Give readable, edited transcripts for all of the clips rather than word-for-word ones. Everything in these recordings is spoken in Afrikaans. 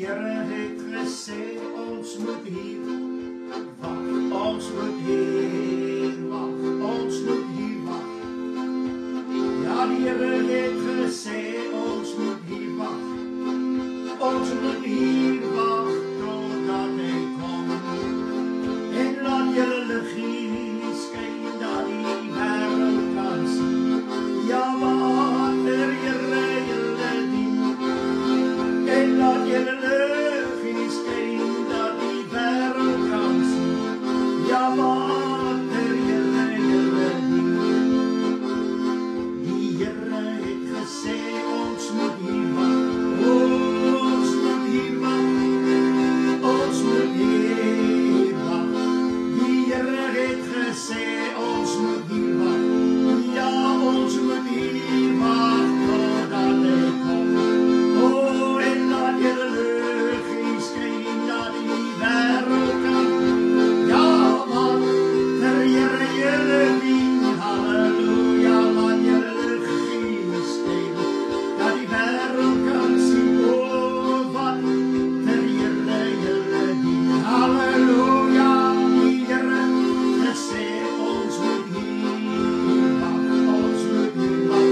Here het gesê ons moet hier wag, ons moet hier wag, ons moet hier wag. Ja, die Here het gesê ons moet hier wag, ons moet hier wag totdat hy kom. En laat julle liggie skyn dat die wêreld kan sien. Ja, water Here julle dien. En laat julle liggie skyn dat die wêreld kan sien. Ja, water Here julle dien. Die Here het gesê ons moet hier wag. Ons moet hier wag. Ons moet hier wag. Die Here het gesê ons moet hier wag. Ja, ons moet hier wag totdat hy kom. Oh, en laat julle liggie skyn dat die wêreld kan. Ja, water Here julle dien. Halleluja, laat julle liggie skyn dat die wêreld kan sien. Oh, water Here julle dien. Halleluja, die Here gesê ons moet hier wag, ons moet hier wag,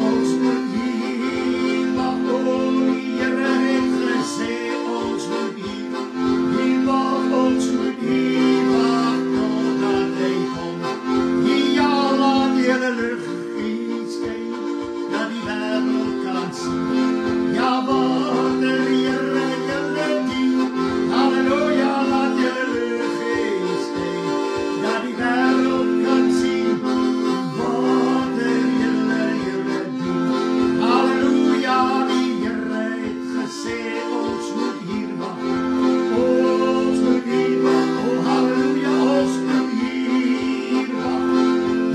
ons moet hier wag. Oh, die Here het gesê ons moet hier wag, ons moet hier wag totdat hy kom. Ja, laat julle liggie skyn dat die wêreld kan sien. Ja, water Here julle dien. Halleluja, laat julle liggie skyn dat die wêreld kan sien. Water Here julle dien. Halleluja, die Here het gesê ons moet hier wag. Ons moet hier wag. Oh, halleluja, ons moet hier wag.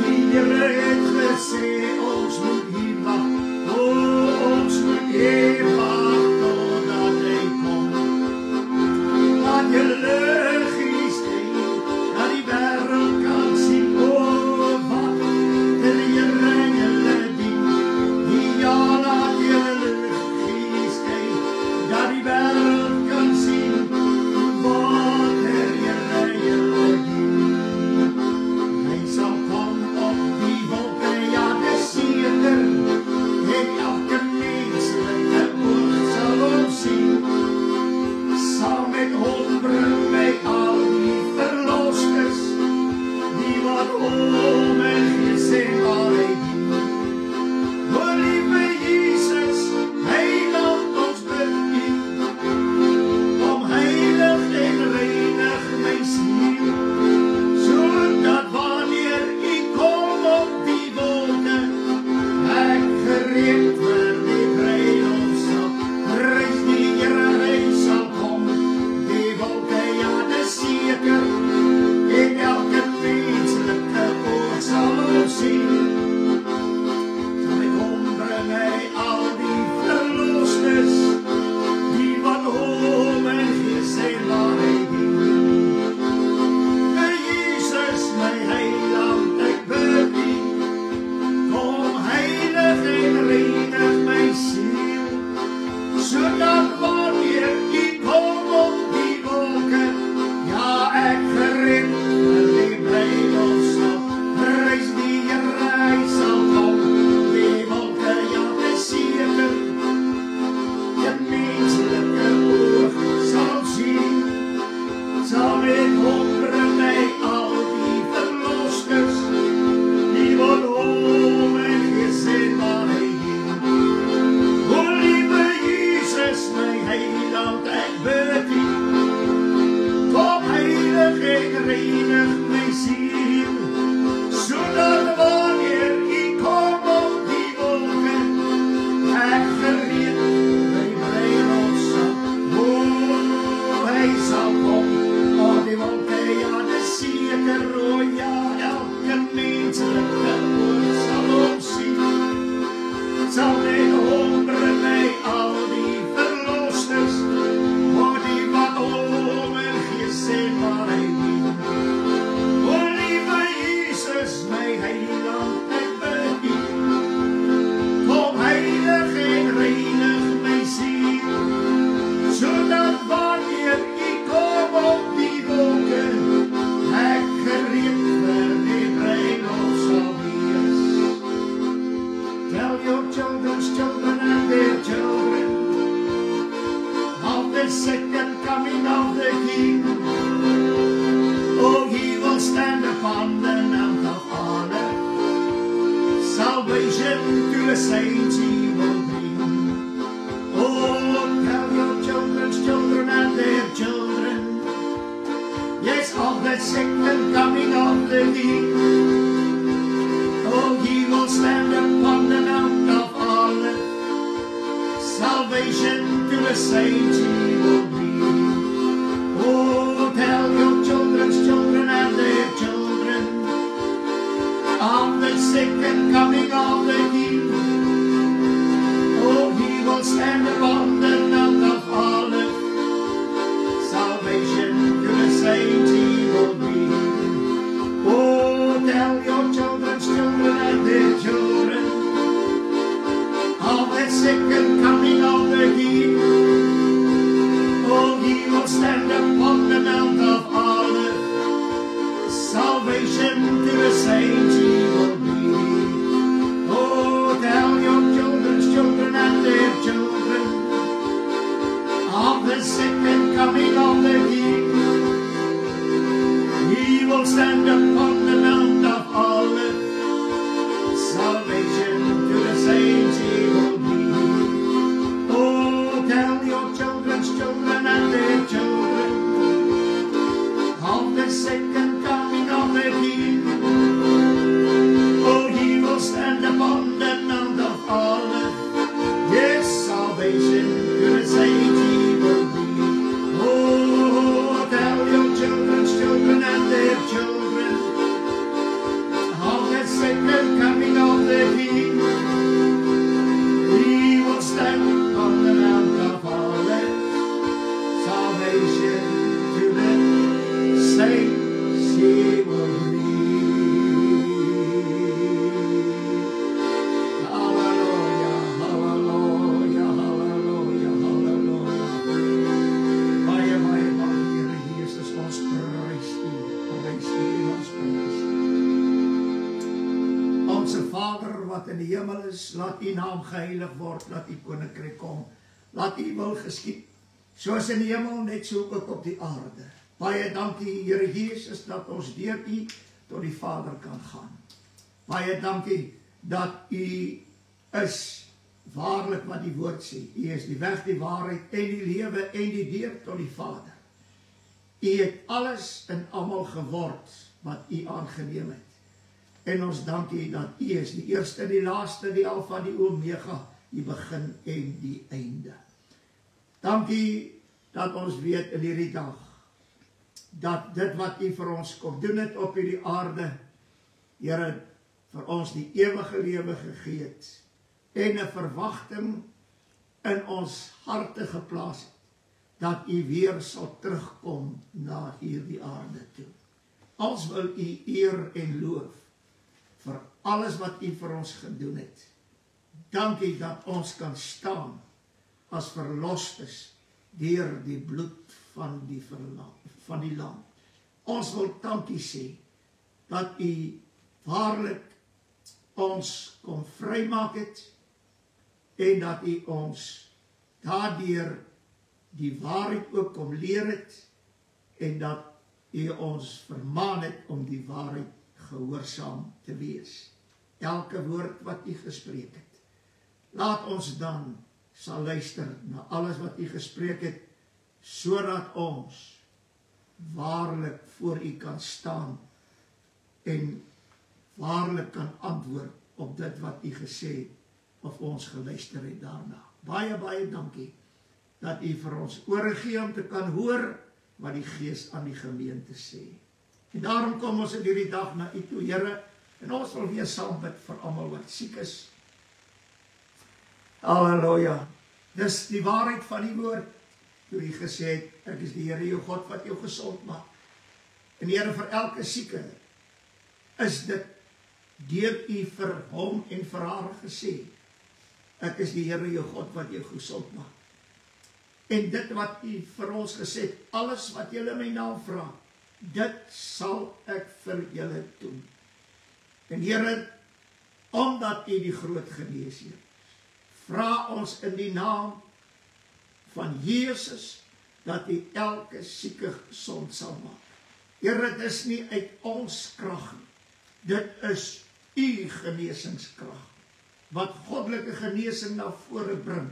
Die Here het gesê ons moet hier wag. Oh, ons moet hier wag totdat hy kom. Laat julle liggie skyn dat die wêreld kan sien. Oh, water Here julle dien. Ja, laat julle liggie skyn dat die wêreld kan sien. Water Here julle dien. Hy sal kom op die wolke, ja, dis seker. En elke menslike oog sal hom sien. Saam met hom bring my al die verlosters, die wat hom en gesê waar hy dien. O liewe Jesus, heilig ons bid U, om heilig en reinig my siel, sodat wanneer U kom op die wolke, ek gereed vir die bruiloftsdag. Reis die Here, hy sal kom, die wolke, ja, dis seker, en elke menslike oog sal hom sien. Saam met hom bring hy al die verlosters, die wat hom en gesê waar hy dien. Jesus, my heiland, ek bid U, kom heilig en reinig my siel, sodat wanneer U kom op die wolke, ja, ek gereed vir die bruiloftsdag. Reis die Here, hy sal kom, die wolke, ja, dis seker, die menslike oog sal sien. Saam met hom bring hy al die verlosters, die wat hom en gesê waar hy dien. O liewe Jesus, my heiland, ek bid U, kom heilig en reinig my siel, sodat wanneer U kom op die wolke, ek gereed my bruiloftsdag. O, hy sal kom op die wolke, ja, dis seker. O ja, elke menslike oog sal hom sien. Saam met hom bring hy al die verlosters, o die wat hom en gesê waar hy dien. O liewe Jesus, my heiland, ek bid U, kom heilig en reinig salvation to the saints he will bring. Oh, tell your children's children and their children, yes, of the second coming of the King. Oh, he will stand upon the Mount of Olives, salvation to the saints he will bring. Oh, tell your children's children and their children of the second coming of the King. Oh, he will stand upon the Mount of Olives, salvation to the saints he will bring. Oh, tell your children's children and their children of the second coming of the King. Oh, he will stand upon the Mount of Olives, salvation to the saints he will bring. Oh, tell your children's children and their children of the second coming of the King. He will stand upon the Mount of Olives, salvation to the saints he will bring. Oh, tell your children's children and their children of the second coming of the King. Oh, he will stand upon the Mount of Olives, yes, salvation to the saints he will bring. Oh, tell your children's children and their children of the second coming of the King. He will stand upon the Mount of Olives, salvation to the saints he will bring. Hallelujah, hallelujah, hallelujah, hallelujah. Baie, baie dankie, Here Jesus, ons prys U en ons prys U. Onse Vader wat in die hemel is, laat U naam geheilig word, laat U koninkryk kom, laat U wil geskied, soos in die hemel, net so ook op die aarde. Baie dankie, Here Jesus, dat ons deur U tot die Vader kan gaan. Baie dankie dat U is waarlik wat die woord sê. U is die weg, die waarheid en die lewe en die deur tot die Vader. U het alles en almal geword wat U aangeneem het. En ons dank U dat U is die eerste, die laaste, die Alfa, die Omega, die begin en die einde. Dankie dat ons weet in hierdie dag, dat dit wat U vir ons kom doen het op hierdie aarde, Here, vir ons die ewige lewe gegee het, en 'n verwagting in ons harte geplaas het, dat U weer sal terugkom na hierdie aarde toe. Ons wil U eer en loof vir alles wat U vir ons gedoen het. Dankie dat ons kan staan as verlostes deur die bloed van die lam. Ons wil dankie sê dat U waarlik ons kom vrymaak het en dat U ons daardeur die waarheid ook kom leer het en dat U ons vermaan het om die waarheid gehoorsaam te wees. Elke woord wat U gespreek het. Laat ons dan sal luister na alles wat U gespreek het, sodat ons waarlik voor U kan staan en waarlik kan antwoord op dit wat U gesê het of ons geluister het daarna. Baie, baie dankie dat U vir ons ore gee om te kan hoor wat die Gees aan die gemeente sê. En daarom kom ons in hierdie dag na U toe, Here, en ons wil weer saam bid vir almal wat siek is. Halleluja. Dis die waarheid van die woord, toe U gesê het, ek is die Here jou God wat jou gesond maak. En Here, vir elke sieke is dit deur U vir hom en vir haar gesê, ek is die Here jou God wat jou gesond maak. En dit wat U vir ons gesê het, alles wat julle my naam vra, dit sal ek vir julle doen. En Here, omdat U die groot geneesheer is, vra ons in die naam van Jesus, dat U elke sieke gesond sal maak. Here, dit is nie uit ons krag nie, dit is U genesingskrag. wat goddelike genesing na vore bring.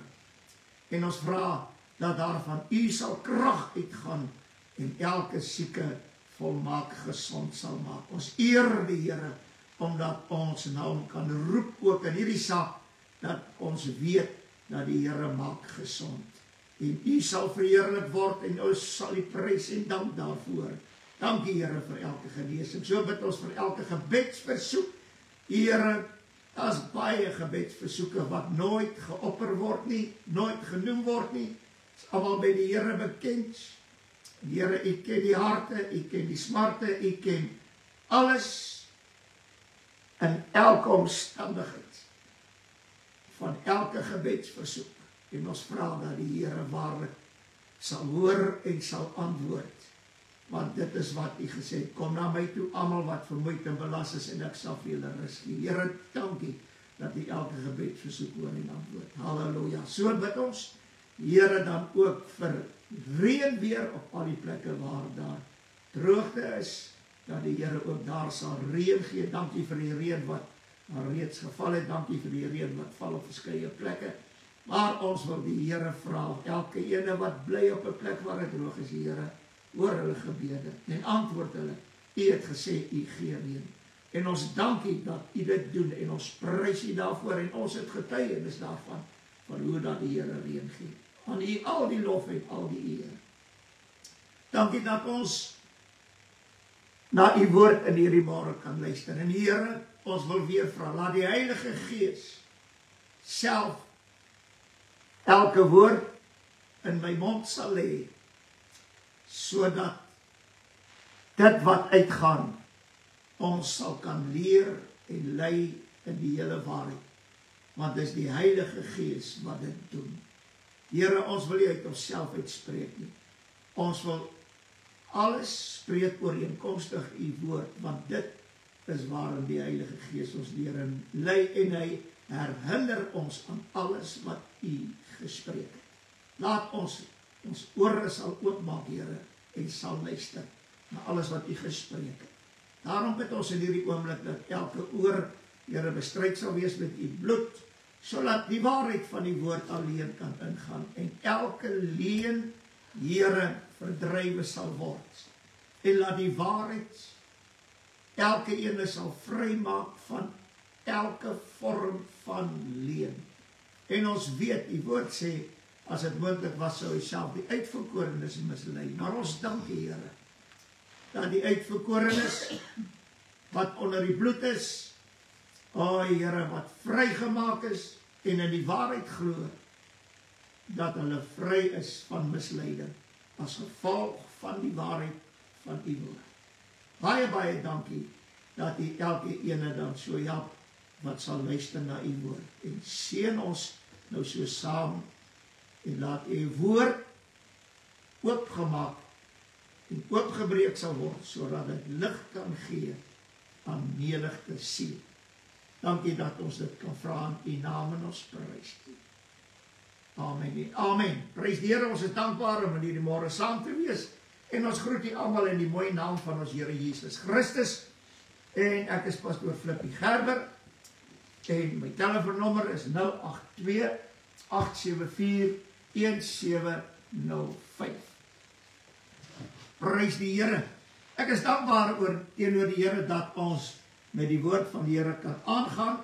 En ons vra dat daarvan U sal krag uitgaan en elke sieke volmaak gesond sal maak. Ons eer die Here, omdat ons na hom kan roep ook in hierdie saak, dat ons weet dat die Here maak gesond. En U sal verheerlik word en ons sal U prys en dank daarvoor. Dankie Here vir elke genesing. So bid ons vir elke gebedsversoek. Here, daar's baie gebedsversoeke wat nooit geopper word nie, nooit genoem word nie. Dit is almal by die Here bekend. Here, U ken die harte, U ken die smarte, U ken alles in elke omstandigheid van elke gebedsversoek. En ons vra dat die Here waarlik sal hoor en sal antwoord. Want dit is wat U gesê het, kom na my toe, almal wat vermoeid en belas is, en ek sal vir julle rus gee. Here, dankie dat U elke gebedsversoek hoor en antwoord. Halleluja. So bid ons, Here, dan ook vir reën weer op al die plekke waar daar droogte is, dat die Here ook daar sal reën gee. Dankie vir die reën wat reeds geval het, dankie vir die reën wat val op verskeie plekke. Maar ons wil die Here vra, elke ene wat bly op 'n plek waar dit droog is, Here, hoor hulle gebede en antwoord hulle. U het gesê, U gee reën. En ons dankie dat U dit doen en ons prys U daarvoor en ons het getuienis daarvan, van hoe dat die Here reën gee. Aan U al die lof en al die eer. Dankie dat ons na U woord in hierdie môre kan luister. En Here, ons wil weer vra, laat die Heilige Gees self elke woord in my mond sal lê, sodat dit wat uitgaan, ons sal kan leer en lei in die hele waarheid. Want dis die Heilige Gees wat dit doen. Here, ons wil nie uit onsself uitspreek nie. Ons wil alles spreek ooreenkomstig U woord, want dit is waarin die Heilige Gees ons leer en lei, en hy herinner ons aan alles wat U gespreek het. Laat ons ore sal oopmaak, Here, en sal luister na alles wat U gespreek het. Daarom bid ons in hierdie oomblik dat elke oor, Here, bestryd sal wees met U bloed, sodat die waarheid van die woord alleen kan ingaan en elke leuen, Here, verdrywe sal word. En laat die waarheid elke ene sal vrymaak van elke vorm van leuen. En ons weet, die woord sê, as dit moontlik was, sou hy self die uitverkorenes mislei. Maar ons dank die Here, dat die uitverkorenes, wat onder die bloed is, Here, wat vrygemaak is, en in die waarheid glo, dat hulle vry is van misleiding, as gevolg van die waarheid van U woord. Baie, baie dankie, dat U elke ene dan so help, wat sal luister na U woord, en seën ons nou so saam, en laat U woord oopgemaak, en oopgebreek sal word, sodat dit lig kan gee, aan menigte siel. Dankie dat ons dit kan vra in U naam en ons prys. Amen. Amen. Prys die Here, ons is dankbaar om in hierdie môre saam te wees, en ons groet U almal in die mooi naam van ons Here Jesus Christus, en ek is pastoor Flippie Gerber, en my telefoonnommer is 082-874-1705. Prys die Here. Ek is dankbaar teenoor die Here dat ons met die woord van die Here kan aangaan.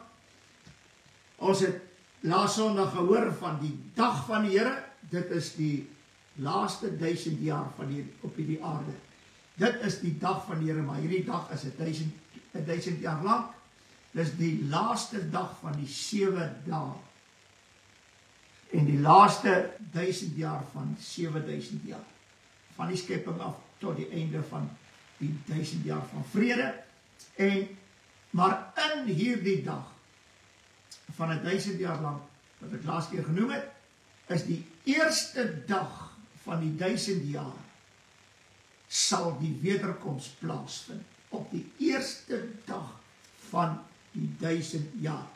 Ons het laas Sondag gehoor van die dag van die Here. Dit is die laaste 1000 jaar op hierdie aarde. Dit is die dag van die Here, maar hierdie dag is 1000 jaar lang. Dit is die laaste dag van die 7 dae. En die laaste 1000 jaar van 7000 jaar. Van die skepping af tot die einde van die 1000 jaar van vrede. Maar in hierdie dag van 1000 jaar lang, wat ek laas keer genoem het, is die eerste dag van die 1000 jaar sal die wederkoms plaasvind. Op die eerste dag van die 1000 jaar.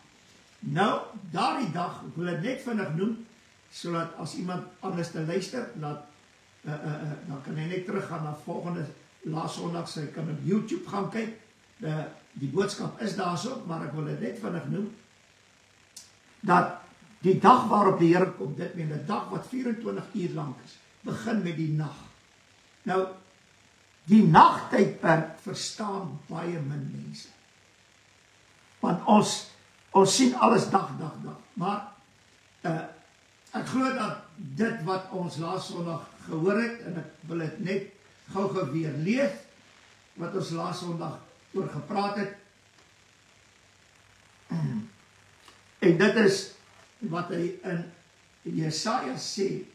Nou, daardie dag, ek wil dit net vinnig noem, sodat as iemand anders te luister, dan kan hy net teruggaan na volgende laas Sondag, sy kan op YouTube gaan kyk, die boodskap is daar so, maar ek wil dit net vinnig noem. dat die dag waarop die Here kom, dit meen 'n dag wat 24 uur lank is, begin met die nag. Nou, die nagtydperk verstaan baie min mense. Want ons sien alles dag. Maar ek glo dat dit wat ons laas Sondag gehoor het, en ek wil dit net gou weer lees, wat ons laas Sondag oor gepraat het. En dit is wat hy in Jesaja sê.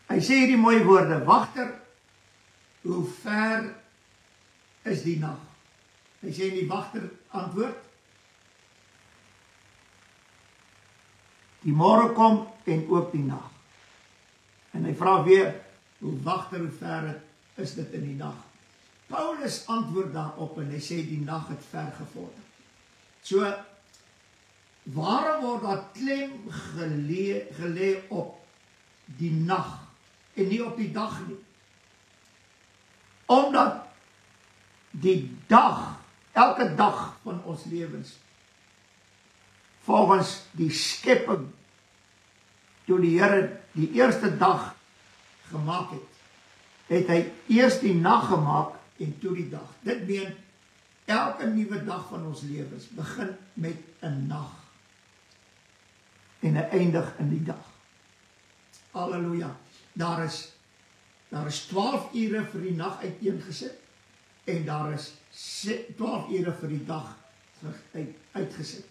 Hy sê hierdie mooie woorde: wagter, hoe ver is die nag? Hy sê die wagter antwoord: die môre kom en ook die nag. En hy vra weer, hoe wagter, hoe ver is dit in die nag? Paulus antwoord daarop en hy sê die nag het ver gevorder. So, waarom word daar klem gelê op die nag en nie op die dag nie? Omdat die dag, elke dag van ons lewens, volgens die skepping, toe die Here die eerste dag gemaak het hy eers die nag gemaak en toe die dag. Dit meen, elke nuwe dag van ons lewens begin met 'n nag en hy eindig in die dag. Halleluja. Daar is 12 ure vir die nag uiteengesit en daar is 12 ure vir die dag uitgesit.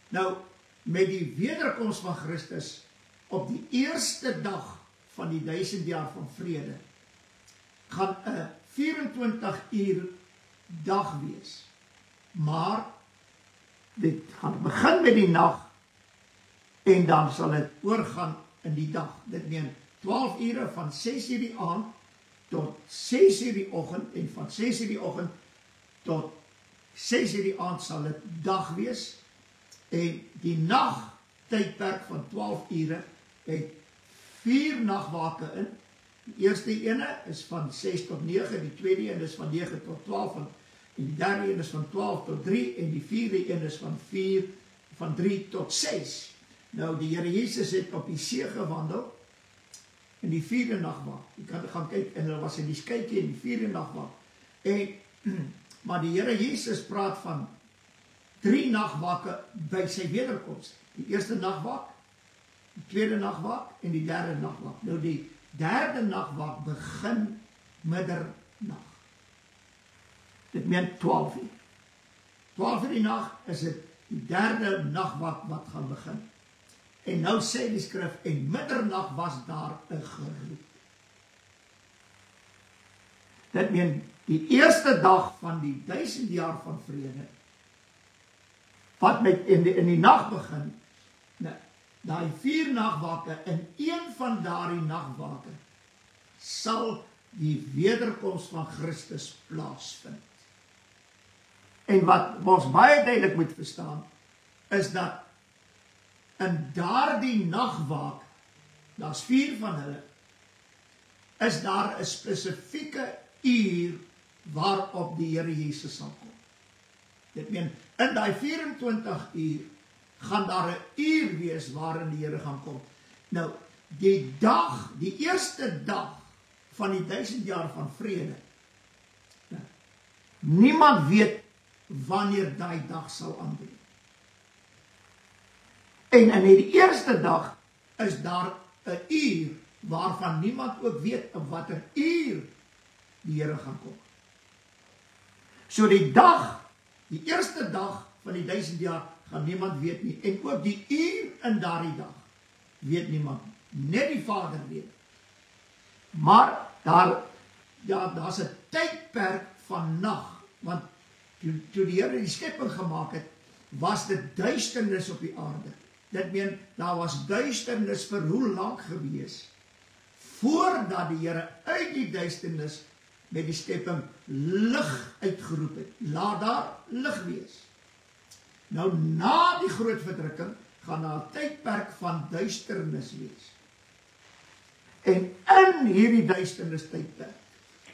Nou, met die wederkoms van Christus op die eerste dag van die 1000 jaar van vrede gaan 'n 24 uur dag wees. Maar dit gaan begin met die nag en dan sal dit oorgaan in die dag. Dit meen 12 ure van 6 uur die aand tot 6 uur die oggend en van 6 uur die oggend tot 6 uur die aand sal dit dag wees. En die nagtydperk van 12 ure het 4 nagwake in. Die eerste ene is van 6 tot 9, die tweede een is van 9 tot 12, en die derde een is van 12 tot 3, en die vierde een is van 3 tot 6. Nou, die Here Jesus het op die see gewandel, in die 4de nagwaak. Jy kan gaan kyk, en hulle was in die skykie in die 4de nagwaak. Maar die Here Jesus praat van 3 nagwake by sy wederkoms. Die eerste nagwaak, die tweede nagwaak en die derde nagwaak. Nou die derde nagwaak begin middernag. Dit meen 12 uur. 12 uur die nag is dit die derde nagwaak wat gaan begin. En nou sê die skrif, en middernag was daar 'n geroep. Dit meen die eerste dag van die 1000 jaar van vrede, wat met in die nag begin, daai 4 nagwake, in een van daardie nagwake sal die wederkoms van Christus plaasvind. En wat ons baie duidelik moet verstaan, is dat in daardie nagwaak, daar's 4 van hulle, is daar 'n spesifieke uur waarop die Here Jesus sal kom. Dit meen, in daai 24 uur gaan daar 'n uur wees waarin die Here gaan kom. Nou, die dag, die eerste dag van die 1000 jaar van vrede, niemand weet wanneer daai dag sal aanbreek. En in die eerste dag is daar 'n uur waarvan niemand ook weet op watter uur die Here gaan kom. So die dag, die eerste dag van die 1000 jaar gaan niemand weet nie. En ook die uur in daardie dag weet niemand. Net die Vader weet. Maar daar's 'n tydperk van nag. Want toe die Here die skepping gemaak het, was dit duisternis op die aarde. Dit meen, daar was duisternis vir hoe lank gewees, voordat die Here uit die duisternis met die skepping lig uitgeroep het. Laat daar lig wees. Nou, na die groot verdrukking, gaan daar 'n tydperk van duisternis wees. En in hierdie duisternis tydperk,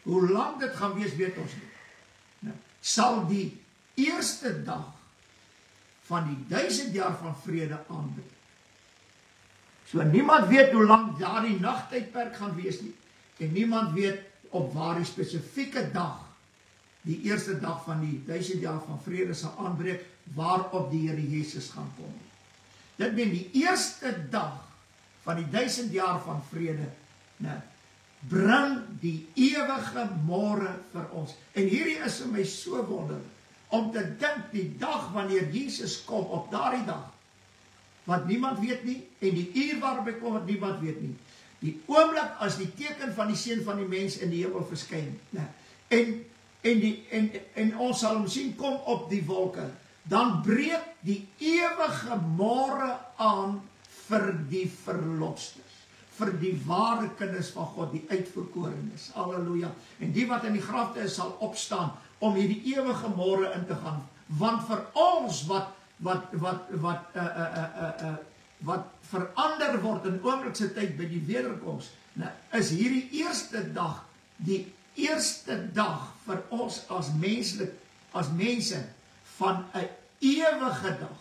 hoe lang dit gaan wees, weet ons nie. Nou, sal die eerste dag van die 1000 jaar van vrede aanbreek. So niemand weet hoe lang daardie nagtydperk gaan wees nie, en niemand weet op waar die spesifieke dag, die eerste dag van die 1000 jaar van vrede sal aanbreek, waarop die Here Jesus gaan kom. Dit meen die eerste dag van die 1000 jaar van vrede, bring die ewige môre vir ons. En hierdie is vir my so wonderlik, om te dink die dag wanneer Jesus kom, op daardie dag, wat niemand weet nie, en die uur waarop hy kom, wat niemand weet nie. Die oomblik as die teken van die seun van die mens in die hemel verskyn, en ons sal hom sien kom op die wolke, dan breek die ewige môre aan vir die verlosters, vir die ware kinders van God, die uitverkorenes. Halleluja. En die wat in die grafte is, sal opstaan om hierdie ewige môre in te gaan. Want vir ons wat verander word in oomblikse tyd by die wederkoms, is hierdie eerste dag die eerste dag vir ons as mense van 'n ewige dag.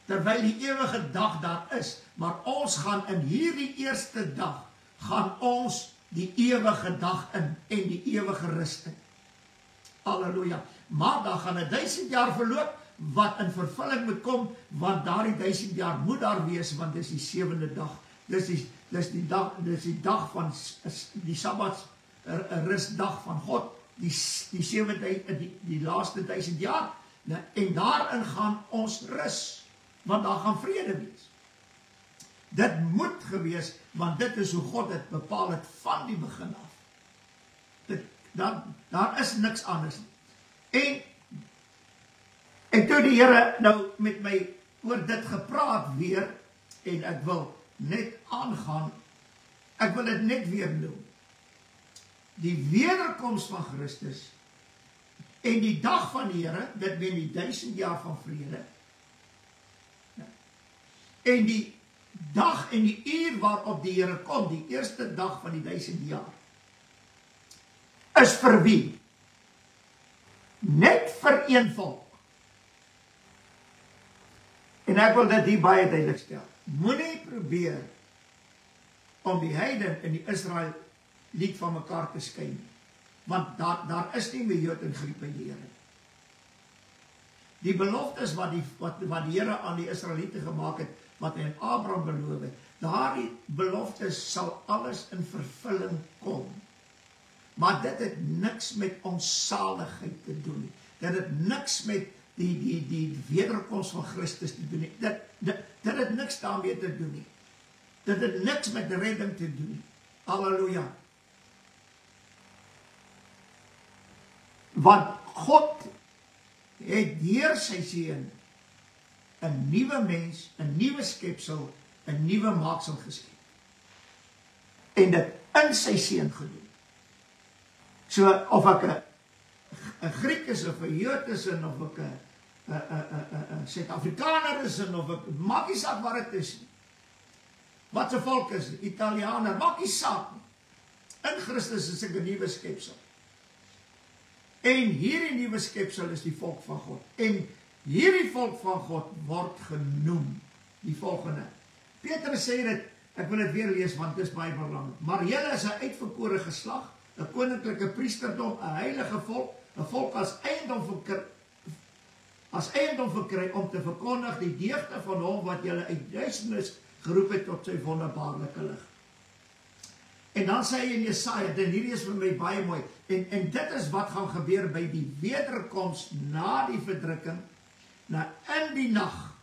Terwyl die ewige dag daar is, maar ons gaan in hierdie eerste dag, gaan ons die ewige dag in, en die ewige rus in. Halleluja. Maar dan gaan 1000 jaar verloop, wat in vervulling moet kom, want daardie 1000 jaar moet daar wees, want dis die 7de dag. Dis die dag van die Sabbat, rustdag van God, die 7de, die laaste 1000 jaar, en daarin gaan ons rus, want daar gaan vrede wees. Dit moet gewees, want dit is hoe God het bepaal het van die begin af. Daar is niks anders nie. En toe die Here nou met my oor dit gepraat weer, en ek wil net aangaan, ek wil dit net weer noem. Die wederkoms van Christus, en die dag van die Here, dit meen die 1000 jaar van vrede, en die dag en die uur waarop die Here kom, die eerste dag van die 1000 jaar, is vir wie? Net vir een volk. En ek wil dit hier baie duidelik stel. Moenie probeer om die heiden en die Israeliet van mekaar te skei nie. Want daar is nie meer Jood en Griek by die Here. Die beloftes wat die Here aan die Israeliete gemaak het, wat hy aan Abraham beloof het, daardie beloftes sal alles in vervulling kom. Maar dit het niks met ons saligheid te doen nie. Dit het niks met die wederkoms van Christus te doen nie. Dit het niks daarmee te doen nie. Dit het niks met redding te doen nie. Halleluja. Want God het deur sy seun 'n nuwe mens, 'n nuwe skepsel, 'n nuwe maaksel geskep. En dit in sy seun gedoen. So of ek 'n Griek is, of 'n Jood is, of ek 'n Suid-Afrikaner is, of ek, maak nie saak wat dit is nie. Wat se volk is, Italianer, maak nie saak nie. In Christus is ek 'n nuwe skepsel. En hierdie nuwe skepsel is die volk van God. En hierdie volk van God word genoem die volgende. Petrus sê dit, ek wil dit weer lees want dit is baie belangrik. Maar julle is 'n uitverkore geslag, 'n koninklike priesterdom, 'n heilige volk, 'n volk as eiendom verkry om te verkondig die deugde van hom wat julle uit duisternis geroep het tot sy wonderbaarlike lig. En dan sê hy in Jesaja, en hierdie is vir my baie mooi, en dit is wat gaan gebeur by die wederkoms na die verdrukking, in die nag,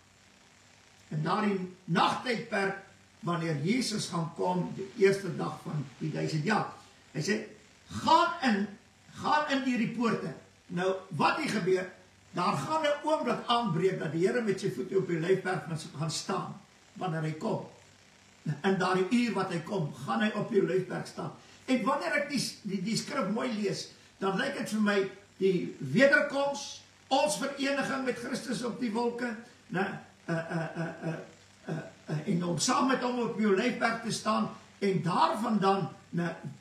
en daardie nagtydperk, wanneer Jesus gaan kom, die eerste dag van die 1000 jaar. Hy sê, gaan in die poorte. Nou, wat hier gebeur, daar gaan 'n oomblik aanbreek, dat die Here met sy voete op die Olyfberg gaan staan, wanneer hy kom. In daardie uur wat hy kom, gaan hy op die Olyfberg staan. En wanneer ek die skrif mooi lees, dan lyk dit vir my, die wederkoms, ons vereniging met Christus op die wolke, en om saam met hom op die Olyfberg te staan, en daarvan dan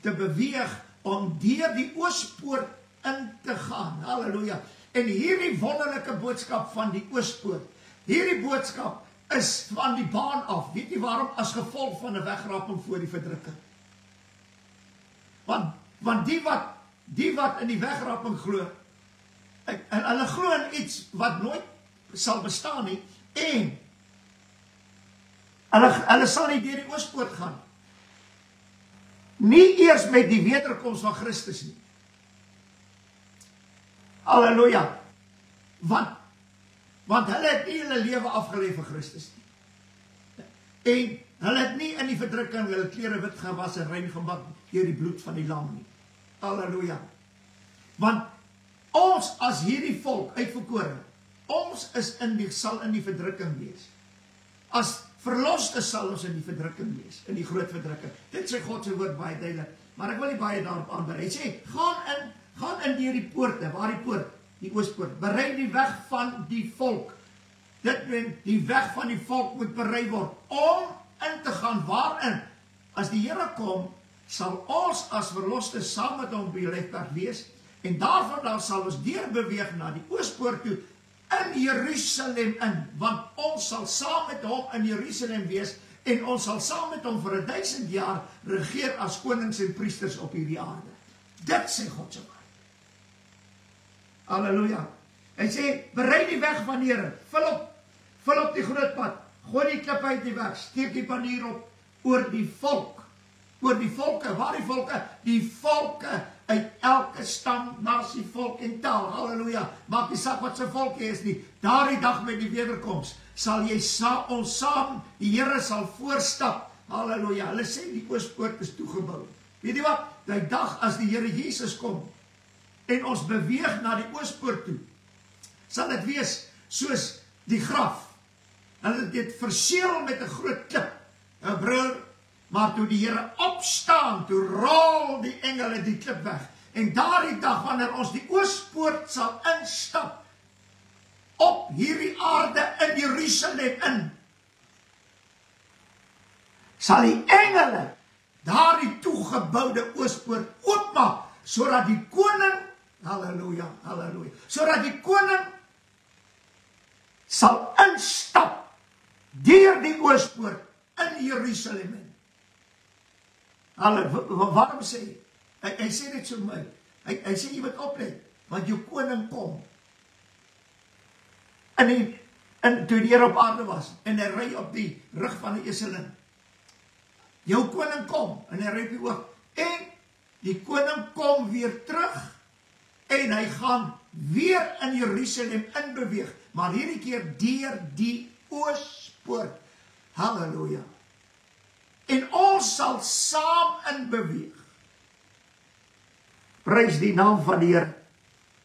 te beweeg, om deur die oospoort in te gaan. Halleluja. En hierdie wonderlike boodskap van die oospoort, hierdie boodskap is van die baan af. Weet jy waarom? As gevolg van 'n wegraping voor die verdrukking. Want die wat in die wegraping glo, en hulle glo in iets wat nooit sal bestaan nie, en hulle sal nie deur die oospoort gaan. Nie eers met die wederkoms van Christus nie. Halleluja. Want hulle het nie hulle lewe afgelê vir Christus nie. En hulle het nie in die verdrukking hulle klere wit gewas en rein gemaak deur die bloed van die lam nie. Halleluja. Want ons as hierdie volk uitverkore, ons sal in die verdrukking wees. As verloste sal ons in die verdrukking wees, in die groot verdrukking. Dit sê God se woord baie duidelik, maar ek wil nie baie daarop aanberei. Hy sê, gaan in deur die poorte, waar die poort? Die oospoort. Berei die weg van die volk. Dit meen, die weg van die volk moet berei word, om in te gaan waarin? As die Here kom, sal ons as verloste saam met hom by die legpad wees, en daarvandaan sal ons deurbeweeg na die oospoort toe, in Jerusalem in, want ons sal saam met hom in Jerusalem wees, en ons sal saam met hom vir 1000 jaar regeer as konings en priesters op hierdie aarde. Dit sê God se woord. Halleluja. Hy sê, berei die weg van die Here, vul op die groot pad, gooi die klip uit die weg, steek die panier op, oor die volk, oor die volke, waar die volke? Die volke uit elke stam, nasie, volk en taal, halleluja, maak nie saak wat sy volk is nie, daardie dag met die wederkoms, sal jy ons saam, die Here sal voorstap, halleluja, hulle sê die oospoort is toegebou, weet jy wat, die dag as die Here Jesus kom, en ons beweeg na die oospoort toe, sal dit wees soos die graf, hulle het dit verseël met 'n groot klip, 'n broer, maar toe die Here opstaan, toe rol die engele die klip weg, en daardie dag, wanneer ons die oospoort sal instap, op hierdie aarde in Jerusalem in, sal die engele daardie toegeboude oospoort oopmaak, sodat die koning, halleluja, halleluja, sodat die koning sal instap deur die oospoort in Jerusalem in. Waarom sê hy? Hy sê dit so mooi. Hy sê jy moet oplet, want jou koning kom. Toe die Here op aarde was, en hy ry op die rug van die eselin. Jou koning kom, en hy ry op die oog, en die koning kom weer terug, en hy gaan weer in Jerusalem inbeweeg, maar hierdie keer deur die oospoort. Halleluja. En ons sal saam inbeweeg. Prys die naam van die Here.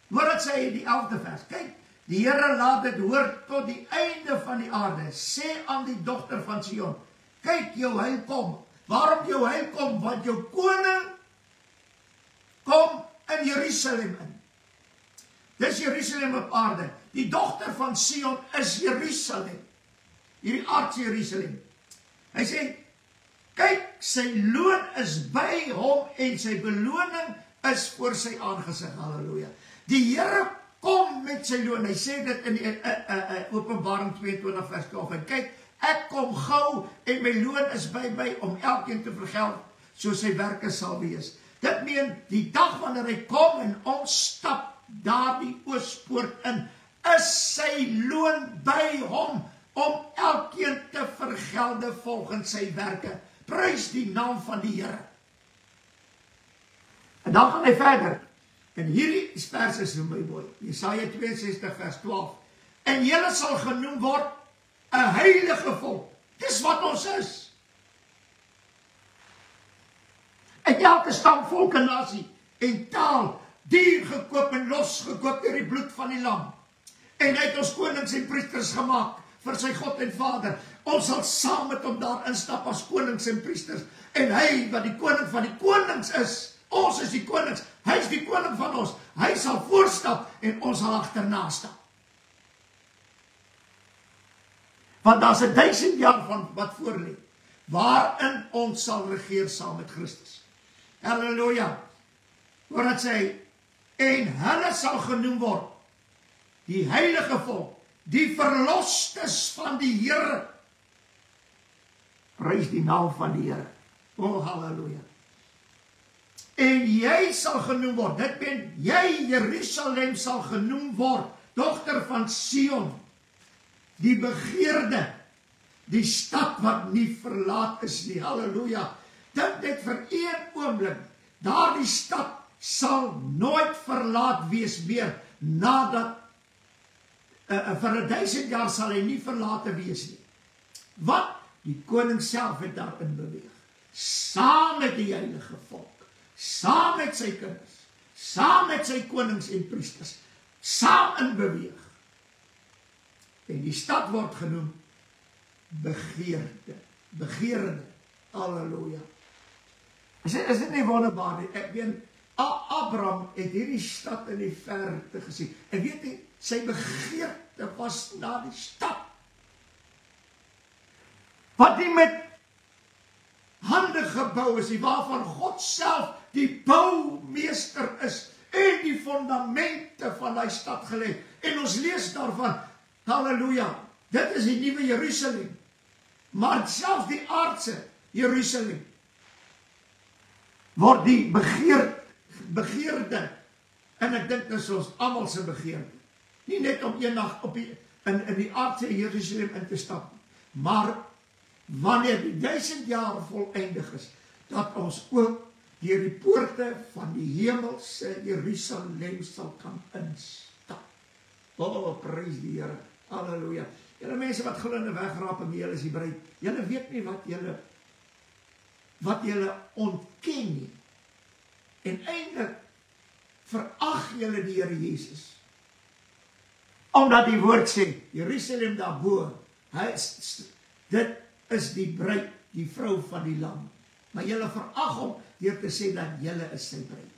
Hoor wat sê hy in die 11de vers. Kyk, die Here laat dit hoor tot die einde van die aarde. Sê aan die dogter van Sion, kyk, jou heil kom. Waarom jou heil kom? Want jou koning kom in Jerusalem in. Dis Jerusalem op aarde. Die dogter van Sion is Jerusalem. Hierdie aardse Jerusalem. Hy sê, kyk, sy loon is by hom en sy beloning is voor sy aangesig. Halleluja. Die Here kom met sy loon. Hy sê dit in die Openbaring 22 vers 12. En kyk, ek kom gou en my loon is by my om elkeen te vergeld soos sy werke sal wees. Dit meen, die dag wanneer hy kom en ons stap daar die oospoort in, is sy loon by hom om elkeen te vergelde volgens sy werke. Prys die naam van die Here. En dan gaan hy verder. En hierdie vers is so mooi. Jesaja 62 vers 12. En julle sal genoem word 'n heilige volk. Dis wat ons is. En elke stam, volk en nasie en taal, duur gekoop en losgekoop deur die bloed van die lam. En hy het ons konings en priesters gemaak vir sy God en Vader. Ons sal saam met hom daar instap as konings en priesters. En hy, wat die koning van die konings is, ons is die konings, hy is die koning van ons. Hy sal voorstap en ons sal agterna stap. Want daar's 1000 jaar van wat voor lê, waarin ons sal regeer saam met Christus. Halleluja. Hoor wat sê hy, en hulle sal genoem word, die heilige volk, die verlostes van die Here. Prys die naam van die Here. O, halleluja. En jy sal genoem word, dit ben jy, Jerusalem, sal genoem word, dogter van Sion, die begeerde, die stad wat nie verlaat is nie, halleluja. Dink net vir een oomblik, daardie stad sal nooit verlaat wees meer, nadat, vir 1000 jaar sal hy nie verlate wees nie. Wat? Die koning self het daarin beweeg, saam met die heilige volk, saam met sy kinders, saam met sy konings en priesters, saam in beweeg. En die stad word genoem begeerde, halleluja. Is dit nie wonderbaar nie? Ek weet, Abraham het hierdie stad in die verte gesien, en weet jy, sy begeerte was na die stad, wat nie met hande gebou is, waarvan God self die boumeester is, en die fondamente van die stad gelê, en ons lees daarvan, halleluja, dit is die nuwe Jerusalem, maar selfs die aardse Jerusalem, word die begeerde, en ek dink dis ons almal se begeerde, nie net om eendag in die aardse Jerusalem in te stap, maar wanneer die 1000 jaar voleindig is, dat ons ook deur die poorte van die hemelse Jerusalem sal kan instap. O, prys die Here, halleluja. Julle mense wat glo in 'n wegraping, julle is die bruid, julle weet nie wat julle ontken nie, en eintlik verag julle die Here Jesus, omdat die woord sê, Jerusalem daarbo, dit is die bruid, die vrou van die lam, maar julle verag hom, deur te sê dat julle is sy bruid.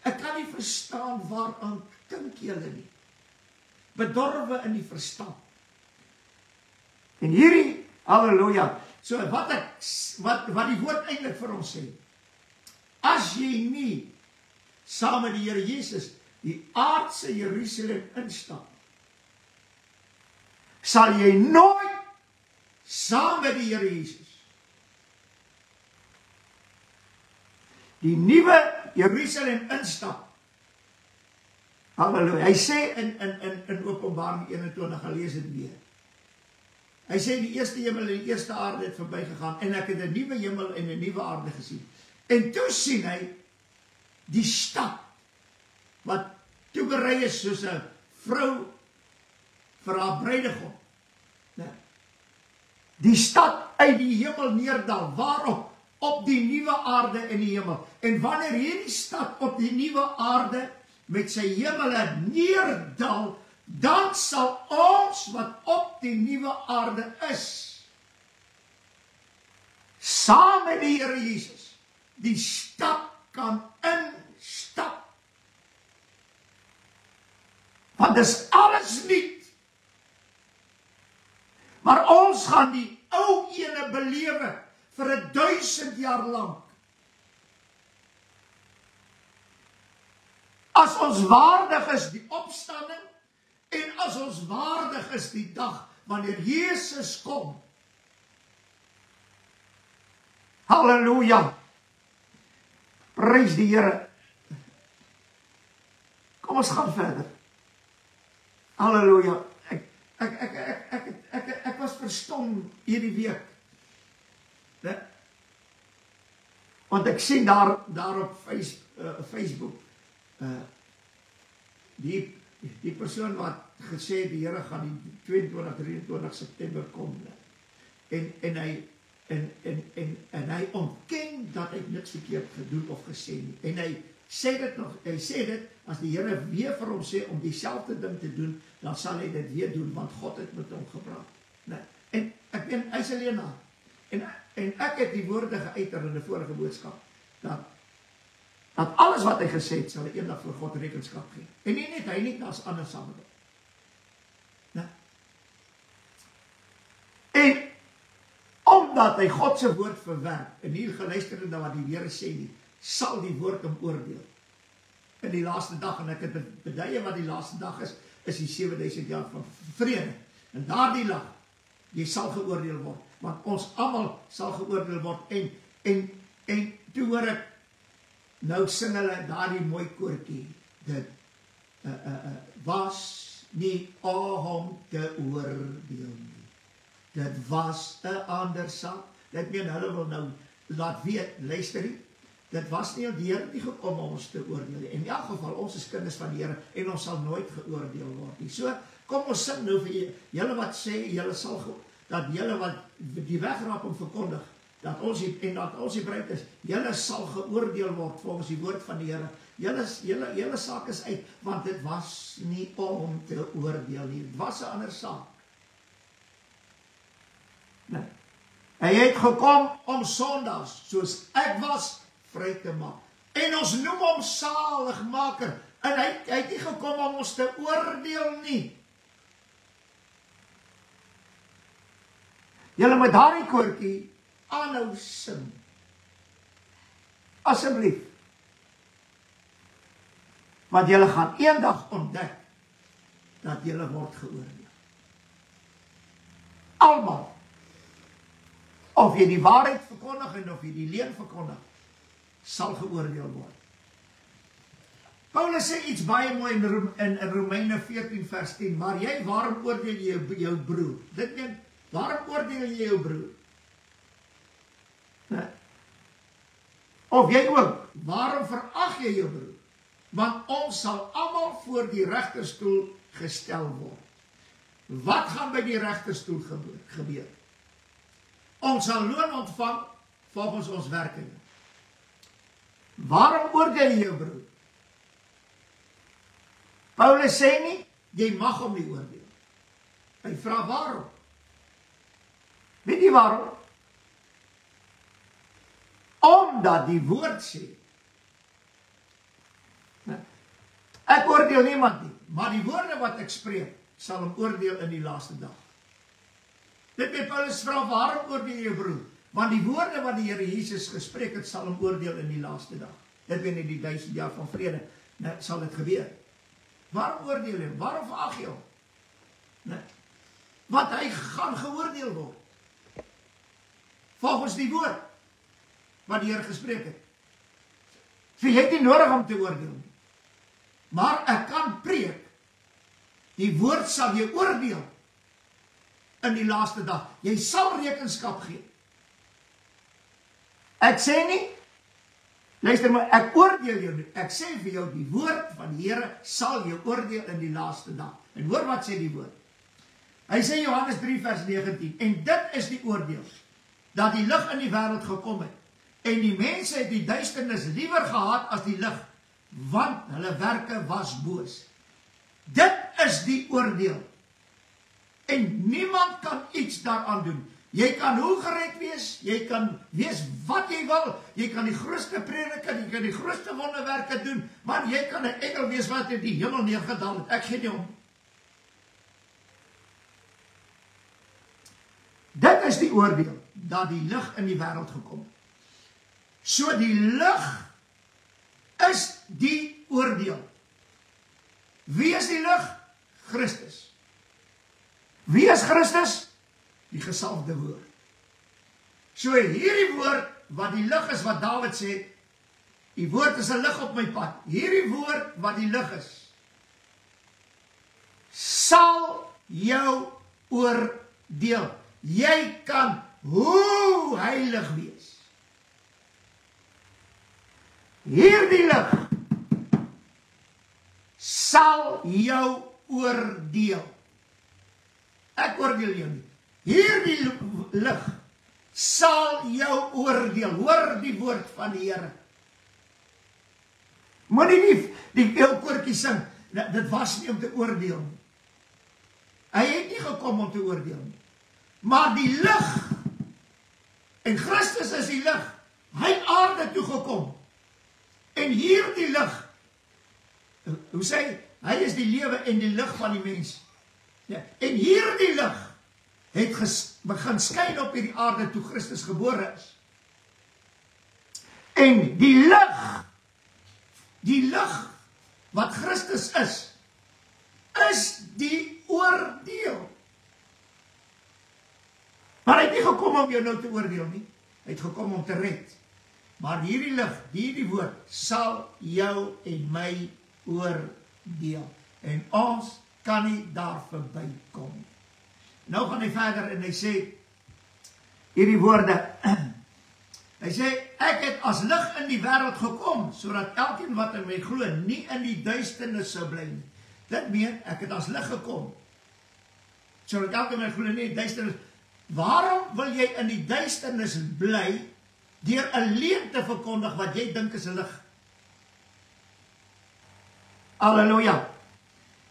Ek kan nie verstaan waaraan dink julle nie, bedorwe in die verstand, en hierdie, halleluja, so wat die woord eintlik vir ons sê, as jy nie, saam met die Here Jesus, die aardse Jerusalem instap, sal jy nooit, saam met die Here Jesus, die nuwe Jerusalem instap. Halleluja. Hy sê in Openbaring 21, gelees het weer. Hy sê die eerste hemel en die eerste aarde het verby gegaan, en ek het 'n nuwe hemel en 'n nuwe aarde gesien. En toe sien hy die stad, wat toeberei is soos 'n vrou vir haar bruidegom. Die stad uit die hemel neerdal, waarop? Op die nuwe aarde en die hemel. En wanneer hierdie stad op die nuwe aarde met sy hemele neerdal, dan sal ons wat op die nuwe aarde is, saam met die Here Jesus, die stad kan instap. Want dis alles niet. Maar ons gaan die ou ene belewe vir 1000 jaar lang. As ons waardig is die opstanding, en as ons waardig is die dag wanneer Jesus kom. Halleluja. Prys die Here. Kom ons gaan verder. Halleluja. Ek was verstom hierdie week. Want ek sien daar op Facebook die persoon wat gesê die Here gaan die 22-23 September kom, en hy ontken dat hy niks verkeerd gedoen of gesê nie, en hy sê dit, as die Here weer vir hom sê om dieselfde ding te doen, dan sal hy dit weer doen, want God het met hom gepraat. En ek weet, hy is 'n leenaar, en ek het die woorde geuiter in die vorige boodskap, dat alles wat hy gesê het, sal hy eendag vir God rekenskap gee. En nie net hy nie, daar's ander saam met hom. En omdat hy God se woord verwerp, en hier geluister na wat die Here sê nie, sal die woord hom oordeel. in die laaste dag, en ek het beduie wat die laaste dag is die 7000 jaar van vrede. En daardie dag, jy sal geoordeel word, want ons almal sal geoordeel word, en toe hoor ek, nou sing hulle daardie mooi koortjie, dit was nie om te oordeel nie. Dit was 'n ander saak. Dit meen hulle wil nou laat weet, luister nie, dit was nie die Here nie gekom om ons te oordeel nie. In elk geval, ons is kinders van die Here en ons sal nooit geoordeel word nie. So, kom ons sing nou vir julle wat sê, julle sal, dat julle wat die wegraping verkondig, dat ons die bruid is, julle sal geoordeel word volgens die woord van die Here. Julle saak is uit, want dit was nie om te oordeel nie. Dit was 'n ander saak. Nee. Hy het gekom om sondaars, soos ek was, vry te maak. En ons noem hom saligmaker. En hy het nie gekom om ons te oordeel nie. Julle moet daardie koortjie aanhou sing. Asseblief. Want julle gaan eendag ontdek dat julle word geoordeel. Almal. Of jy die waarheid verkondig en of jy die leuen verkondig, sal geoordeel word. Paulus sê iets baie mooi in Romeine 14 vers 10, maar jy, waarom oordeel jy jou broer? Dit meen, waarom oordeel jy jou broer? Nee. Of jy ook, waarom verag jy jou broer? Want ons sal almal voor die regterstoel gestel word. Wat gaan by die regterstoel gebeur? Ons sal loon ontvang volgens ons werke. Waarom oordeel jy jou broer? Paulus sê nie, jy mag hom nie oordeel. Hy vra waarom? Weet jy waarom? Omdat die woord sê, ek oordeel niemand nie, maar die woorde wat ek spreek, sal hom oordeel in die laaste dag. Dit met Paulus vra, waarom oordeel jy jou broer? Want die woorde wat die Here Jesus gespreek het, sal hom oordeel in die laaste dag. Dit weet nie die 1000 jaar van vrede, nou, sal dit gebeur. Waarom oordeel jy hom? Waarom verag jy hom? Nee. Want hy gaan geoordeel word. Volgens die woord wat die Here gespreek het. So jy het nie nodig om te oordeel nie. Maar ek kan preek. Die woord sal jou oordeel in die laaste dag. Jy sal rekenskap gee. Ek sê nie, luister maar, ek oordeel jou nie. Ek sê vir jou, die woord van die Here sal jou oordeel in die laaste dag. En hoor wat sê die woord. Hy sê Johannes 3 vers 19, en dit is die oordeel, dat die lig in die wêreld gekom het. En die mense het die duisternis liewer gehaat as die lig, want hulle werke was boos. Dit is die oordeel. En niemand kan iets daaraan doen. Jy kan hoe gered wees, jy kan wees wat jy wil, jy kan die grootste prediker, jy kan die grootste wonderwerke doen, maar jy kan 'n engel wees wat in die hemel neergedaal het. Ek gee nie om. Dit is die oordeel, dat die lig in die wêreld gekom het. So die lig is die oordeel. Wie is die lig? Christus. Wie is Christus? Die gesalfde woord. So hierdie woord, wat die lig is, wat Dawid sê, die woord is 'n lig op my pad. Hierdie woord, wat die lig is, sal jou oordeel. Jy kan hoe heilig wees. Hierdie lig sal jou oordeel. Ek oordeel jou nie. Hierdie lig sal jou oordeel. Hoor die woord van die Here. Moenie die koortjie sing, dit was nie om te oordeel nie. Hy het nie gekom om te oordeel nie. Maar die lig, en Christus is die lig, hy het aarde toe gekom. En hierdie lig, hoe sê hy is die lewe en die lig van die mens. Ja, en hierdie lig het begin skyn op hierdie aarde toe Christus gebore is. En die lig wat Christus is die oordeel. Maar hy het nie gekom om jou nou te oordeel nie. Hy het gekom om te red. Maar hierdie lig, hierdie woord, sal jou en my oordeel. En ons kan nie daar verby kom. Nou gaan hy verder en hy sê, hierdie woorde, hy sê, ek het as lig in die wêreld gekom, sodat elkeen wat in my glo, nie in die duisternis sou bly nie. Dit meen, ek het as lig gekom, sodat elkeen my glo, nie in die duisternis. Waarom wil jy in die duisternis bly, deur 'n leuen te verkondig wat jy dink is 'n lig? Halleluja.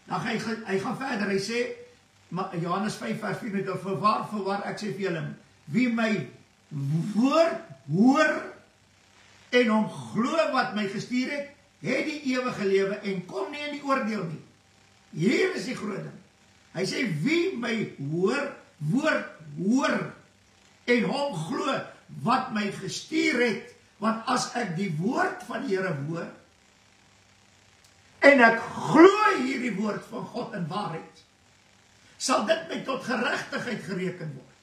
Dan hy gaan verder, hy sê, Johannes 5 vers 4, voorwaar, ek sê vir julle, wie my woord hoor en hom glo wat my gestuur het, het die ewige lewe en kom nie in die oordeel nie. Hier is die groot ding. Hy sê, wie my woord hoor en hom glo wat my gestuur het, want as ek die woord van die Here hoor en ek glo hierdie woord van God in waarheid, sal dit my tot geregtigheid gereken word.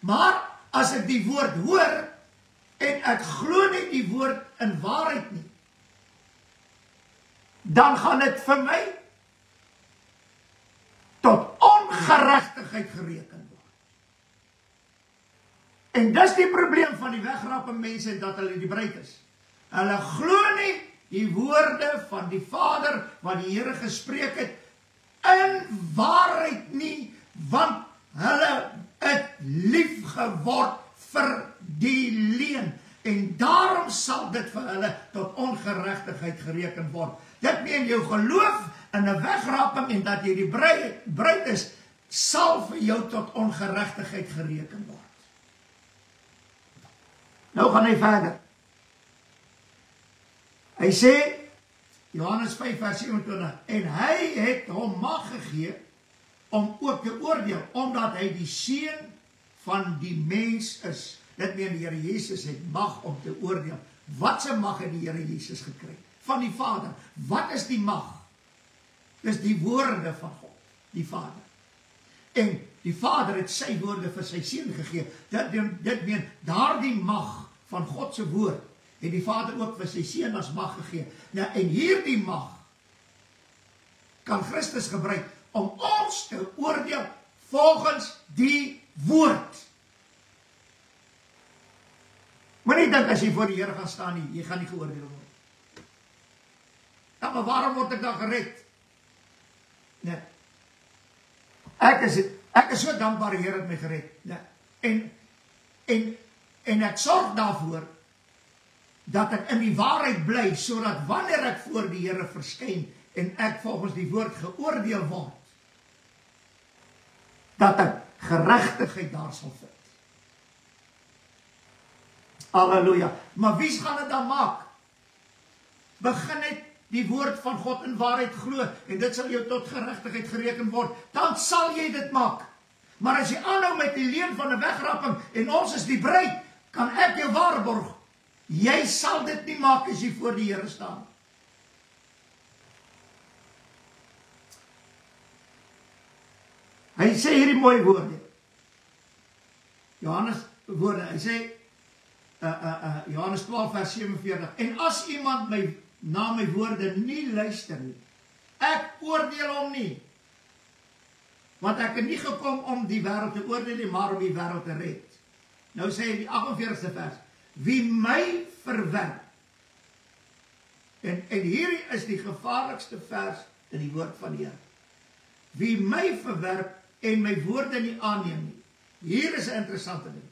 Maar as ek die woord hoor en ek glo nie die woord in waarheid nie, dan gaan dit vir my tot ongeregtigheid gereken word. En dis die probleem van die wegrappe mense, dat hulle die bruid is. Hulle glo nie die woorde van die Vader wat die Here gespreek het in waarheid nie, want hulle het lief geword vir die leuen. En daarom sal dit vir hulle tot ongeregtigheid gereken word. Dit meen jou geloof in 'n wegraping en dat jy die bruid is, sal vir jou tot ongeregtigheid gereken word. Nou gaan hy verder. Hy sê, Johannes 5 vers 27, en hy het hom mag gegee om ook te oordeel, omdat hy die seun van die mens is. Dit meen die Here Jesus het mag om te oordeel. Wat se mag het die Here Jesus gekry? Van die Vader. Wat is die mag? Dis die woorde van God, die Vader. En die Vader het sy woorde vir sy seun gegee. Dit meen, daardie mag van God se woord, het die Vader ook vir sy seun as mag gegee. Nou, en hierdie mag kan Christus gebruik om ons te oordeel volgens die woord. Moenie dink as jy voor die Here gaan staan nie, jy gaan nie geoordeel word. Ja, maar waarom word ek dan gered? Nee. Ek is so dankbaar die Here het my gered. Nee. En ek sorg daarvoor dat ek in die waarheid bly, sodat wanneer ek voor die Here verskyn en ek volgens die woord geoordeel word, dat ek geregtigheid daar sal vind. Halleluja. Maar wie gaan dit dan maak? Begin net die woord van God in waarheid glo, en dit sal jou tot geregtigheid gereken word, dan sal jy dit maak. Maar as jy aanhou met die leuen van 'n wegrapping, en ons is die bruid, kan ek jou waarborg, jy sal dit nie maak as jy voor die Here staan. Hy sê hierdie mooi woorde. Johannes woorde, hy sê, Johannes 12 vers 47, en as iemand na my woorde nie luister nie, ek oordeel hom nie, want ek het nie gekom om die wêreld te oordeel nie, maar om die wêreld te red. Nou sê hy die 48ste vers, wie my verwerp, en hierdie is die gevaarlikste vers in die woord van die Here, wie my verwerp en my woorde nie aanneem nie. Hier is 'n interessante ding.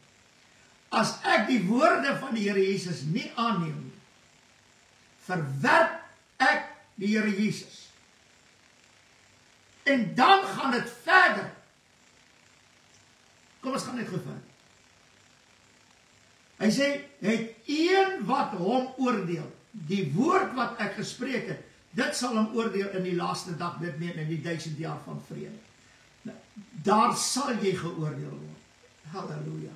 As ek die woorde van die Here Jesus nie aanneem nie, verwerp ek die Here Jesus. En dan gaan dit verder. Kom ons gaan net gou verder. Hy sê, het een wat hom oordeel, die woord wat ek gespreek het, dit sal hom oordeel in die laaste dag, dit meen in die 1000 jaar van vrede. Nou, daar sal jy geoordeel word. Halleluja.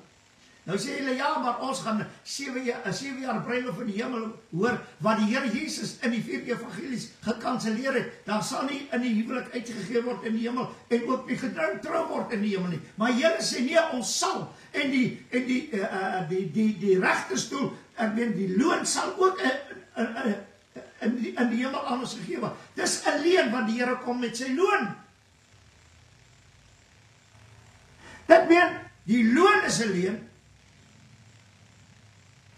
Nou sê julle, ja, maar ons gaan 7 jaar bruiloft in die hemel hoor, wat die Here Jesus in die 4 evangelies gekanseleer het. Daar sal nie in die huwelik uitgegee word in die hemel, en ook nie getrou word in die hemel nie. Maar julle sê, nee, ons sal, en die regterstoel, ek meen, die loon sal ook in die hemel aan ons gegee word. Dis 'n leen, want die Here kom met sy loon. Dit meen, die loon is 'n leen,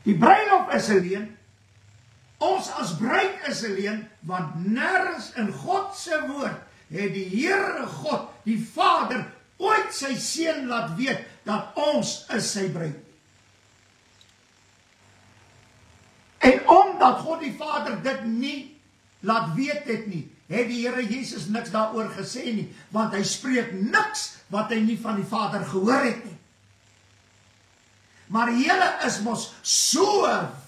die bruiloft is 'n leen, ons as bruid is 'n leen, want nêrens in God se woord het die Here God, die Vader, ooit sy seun laat weet dat ons is sy bruid. En omdat God die Vader dit nie laat weet het nie, het die Here Jesus niks daaroor gesê nie, want hy spreek niks wat hy nie van die Vader gehoor het nie. Maar julle is mos so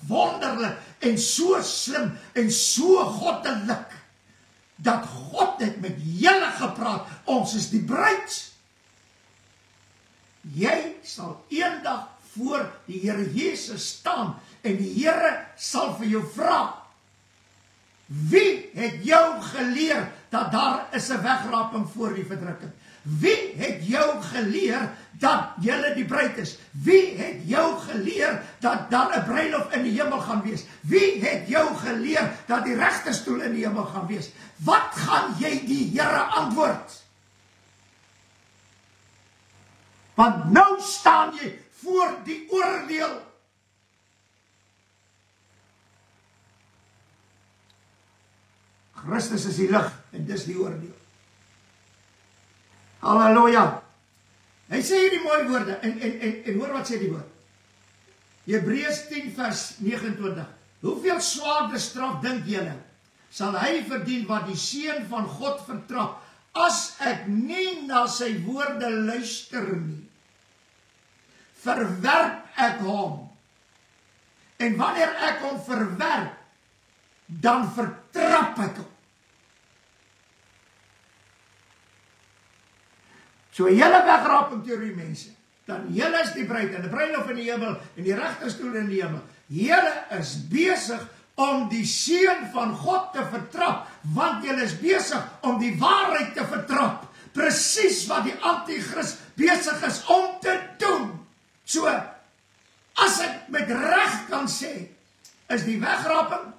wonderlik en so slim en so goddelik, dat God het met julle gepraat, ons is die bruid. Jy sal eendag voor die Here Jesus staan, en die Here sal vir jou vra, wie het jou geleer dat daar is 'n wegraping voor die verdrukking? Wie het jou geleer dat julle die bruid is? Wie het jou geleer dat daar 'n bruiloft in die hemel gaan wees? Wie het jou geleer dat die regterstoel in die hemel gaan wees? Wat gaan jy die Here antwoord? Want nou staan jy voor die oordeel. Christus is die lig, en dis die oordeel. Halleluja. Hy sê hierdie mooi woorde, en hoor wat sê die woord. Hebreërs 10 vers 29. Hoeveel swaarder straf dink julle sal hy verdien wat die seun van God vertrap, as ek nie na sy woorde luister nie? Verwerp ek hom. En wanneer ek hom verwerp, dan vertrap ek hom. So julle wegraping teorie mense, dan julle is die bruid, en die bruiloft in die hemel, en die regterstoel in die hemel. Julle is besig om die seun van God te vertrap, want julle is besig om die waarheid te vertrap. Presies wat die antichrist besig is om te doen. So, as ek met reg kan sê, is die wegraping,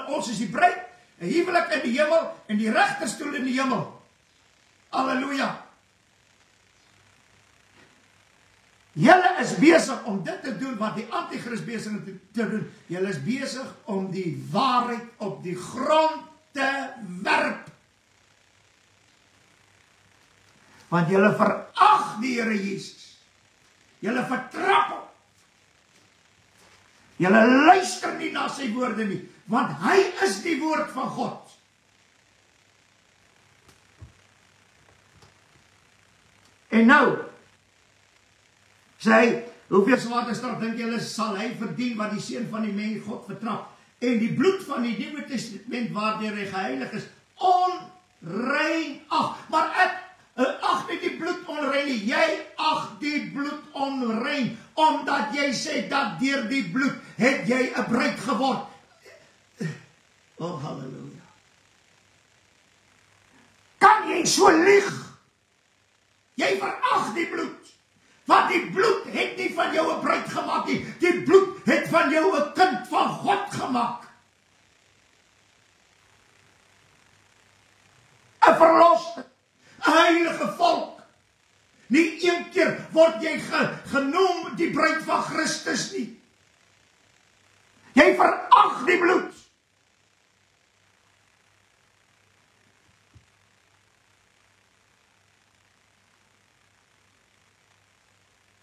ons is die bruid, 'n huwelik in die hemel, en die regterstoel in die hemel. Halleluja. Julle is besig om dit te doen wat die antichrist besig is te doen. Julle is besig om die waarheid op die grond te werp. Want julle verag die Here Jesus. Julle vertrap hom. Julle luister nie na sy woorde nie, want hy is die woord van God. En nou sê hy, hoeveel swaarder straf dink julle sal hy verdien wat die seun van die mens God vertrap, en die bloed van die Nuwe Testament waardeur hy geheilig is, onrein ag. Maar ek ag nie die bloed onrein nie, jy ag die bloed onrein, omdat jy sê dat deur die bloed het jy 'n bruid geword. Oh, halleluja. Kan jy so lieg? Jy verag die bloed. Want die bloed het nie van jou 'n bruid gemaak nie. Die bloed het van jou 'n kind van God gemaak. 'n verloste, 'n heilige volk. Nie een keer word jy genoem die bruid van Christus nie. Jy verag die bloed.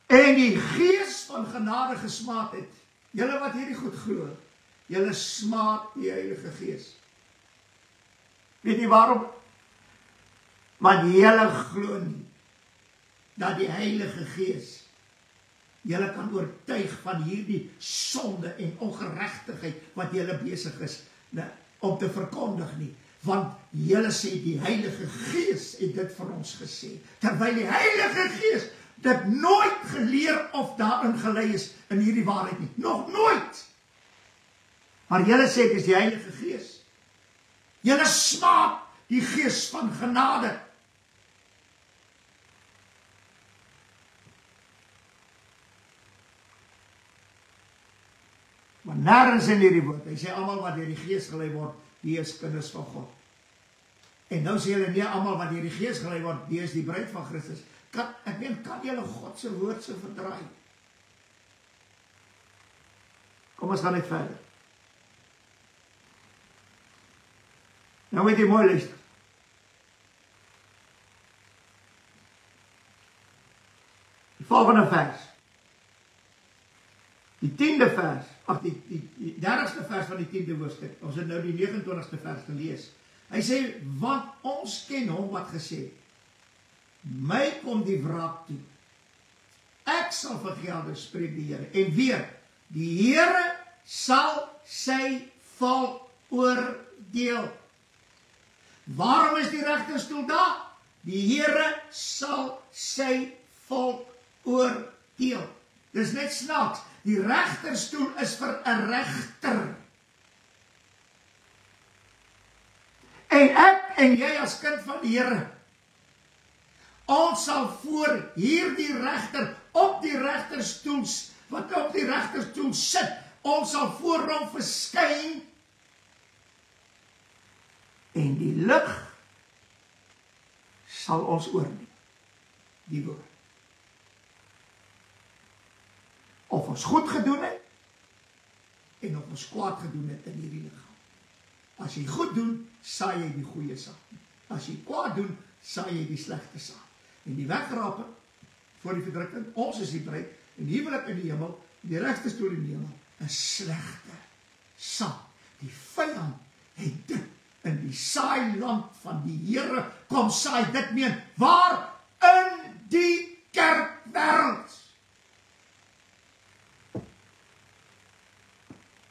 En die gees van genade gesmaak het. Julle wat hierdie goed glo, julle smaak die Heilige Gees. Weet nie waarom? Want julle glo nie dat die Heilige Gees julle kan oortuig van hierdie sonde en ongeregtigheid wat julle besig is om te verkondig nie. Want julle sê die Heilige Gees het dit vir ons gesê. Terwyl die Heilige Gees dit nooit geleer of daarin gelei is in hierdie waarheid nie. Nog nooit. Maar julle sê, dit is die Heilige Gees. Julle smaak die Gees van genade. Maar nergens in hierdie woord, hy sê almal wat deur die Gees gelei word, die is kinders van God. En nou sê hulle nie almal wat deur die Gees gelei word, die is die bruid van Christus. Ek meen, kan julle God se woord so verdraai? Kom ons gaan net verder. Nou moet jy mooi luister. Die volgende vers. Die 10de vers, die 30ste vers van die 10de hoofstuk. Ons het nou die 29ste vers gelees. Hy sê, want ons ken hom wat gesê, my kom die wraak toe. Ek sal vergelde, spreek die Here. En weer, die Here sal sy volk oordeel. Waarom is die regterstoel daar? Die Here sal sy volk oordeel. Dis net snaaks. Die regterstoel is vir 'n regter. En ek en jy as kind van die Here, ons sal voor hierdie regter, op die regterstoel, wat op die regterstoel sit, ons sal voor hom verskyn, en die lig sal ons oordeel, die woord. Of ons goed gedoen het, en of ons kwaad gedoen het in hierdie liggaam. As jy goed doen, saai jy die goeie saad. As jy kwaad doen, saai jy die slegte saad. En die wegraper, voor die verdrukking, ons is die bruid, en die huwelik in die hemel, die regterstoel in die hemel, 'n slegte saad. Die vyand het dit in die saailand van die Here kom saai. Dit meen, waar? In die kerkwêreld.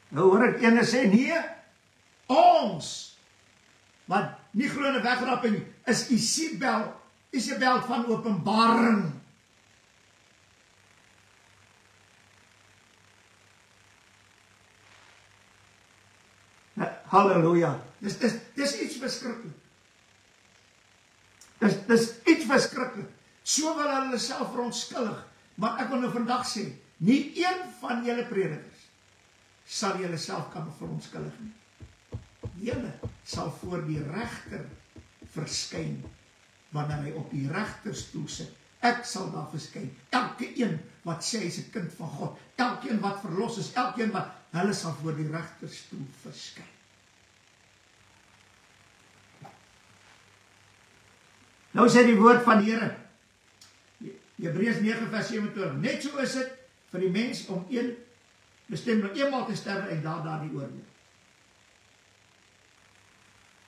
Nou hoor ek ene sê, nee, ons, wat nie glo in 'n wegrapping nie, is Isabel van Openbaring. Halleluja. Dis iets verskriklik. Dis iets verskriklik. So wil hulle self verontskuldig. Maar ek wil nou vandag sê, nie een van julle predikers sal julle self kan verontskuldig nie. Julle sal voor die regter verskyn wanneer hy op die regterstoel sit. Ek sal daar verskyn. Elke een wat sê hy is 'n kind van God, elkeen wat verlos is, elkeen wat, hulle sal voor die regterstoel verskyn. Nou sê die woord van die Here, Hebreërs 9 vers 27, net so is dit vir die mens om bestem om eenmaal te sterwe en daar die oordeel.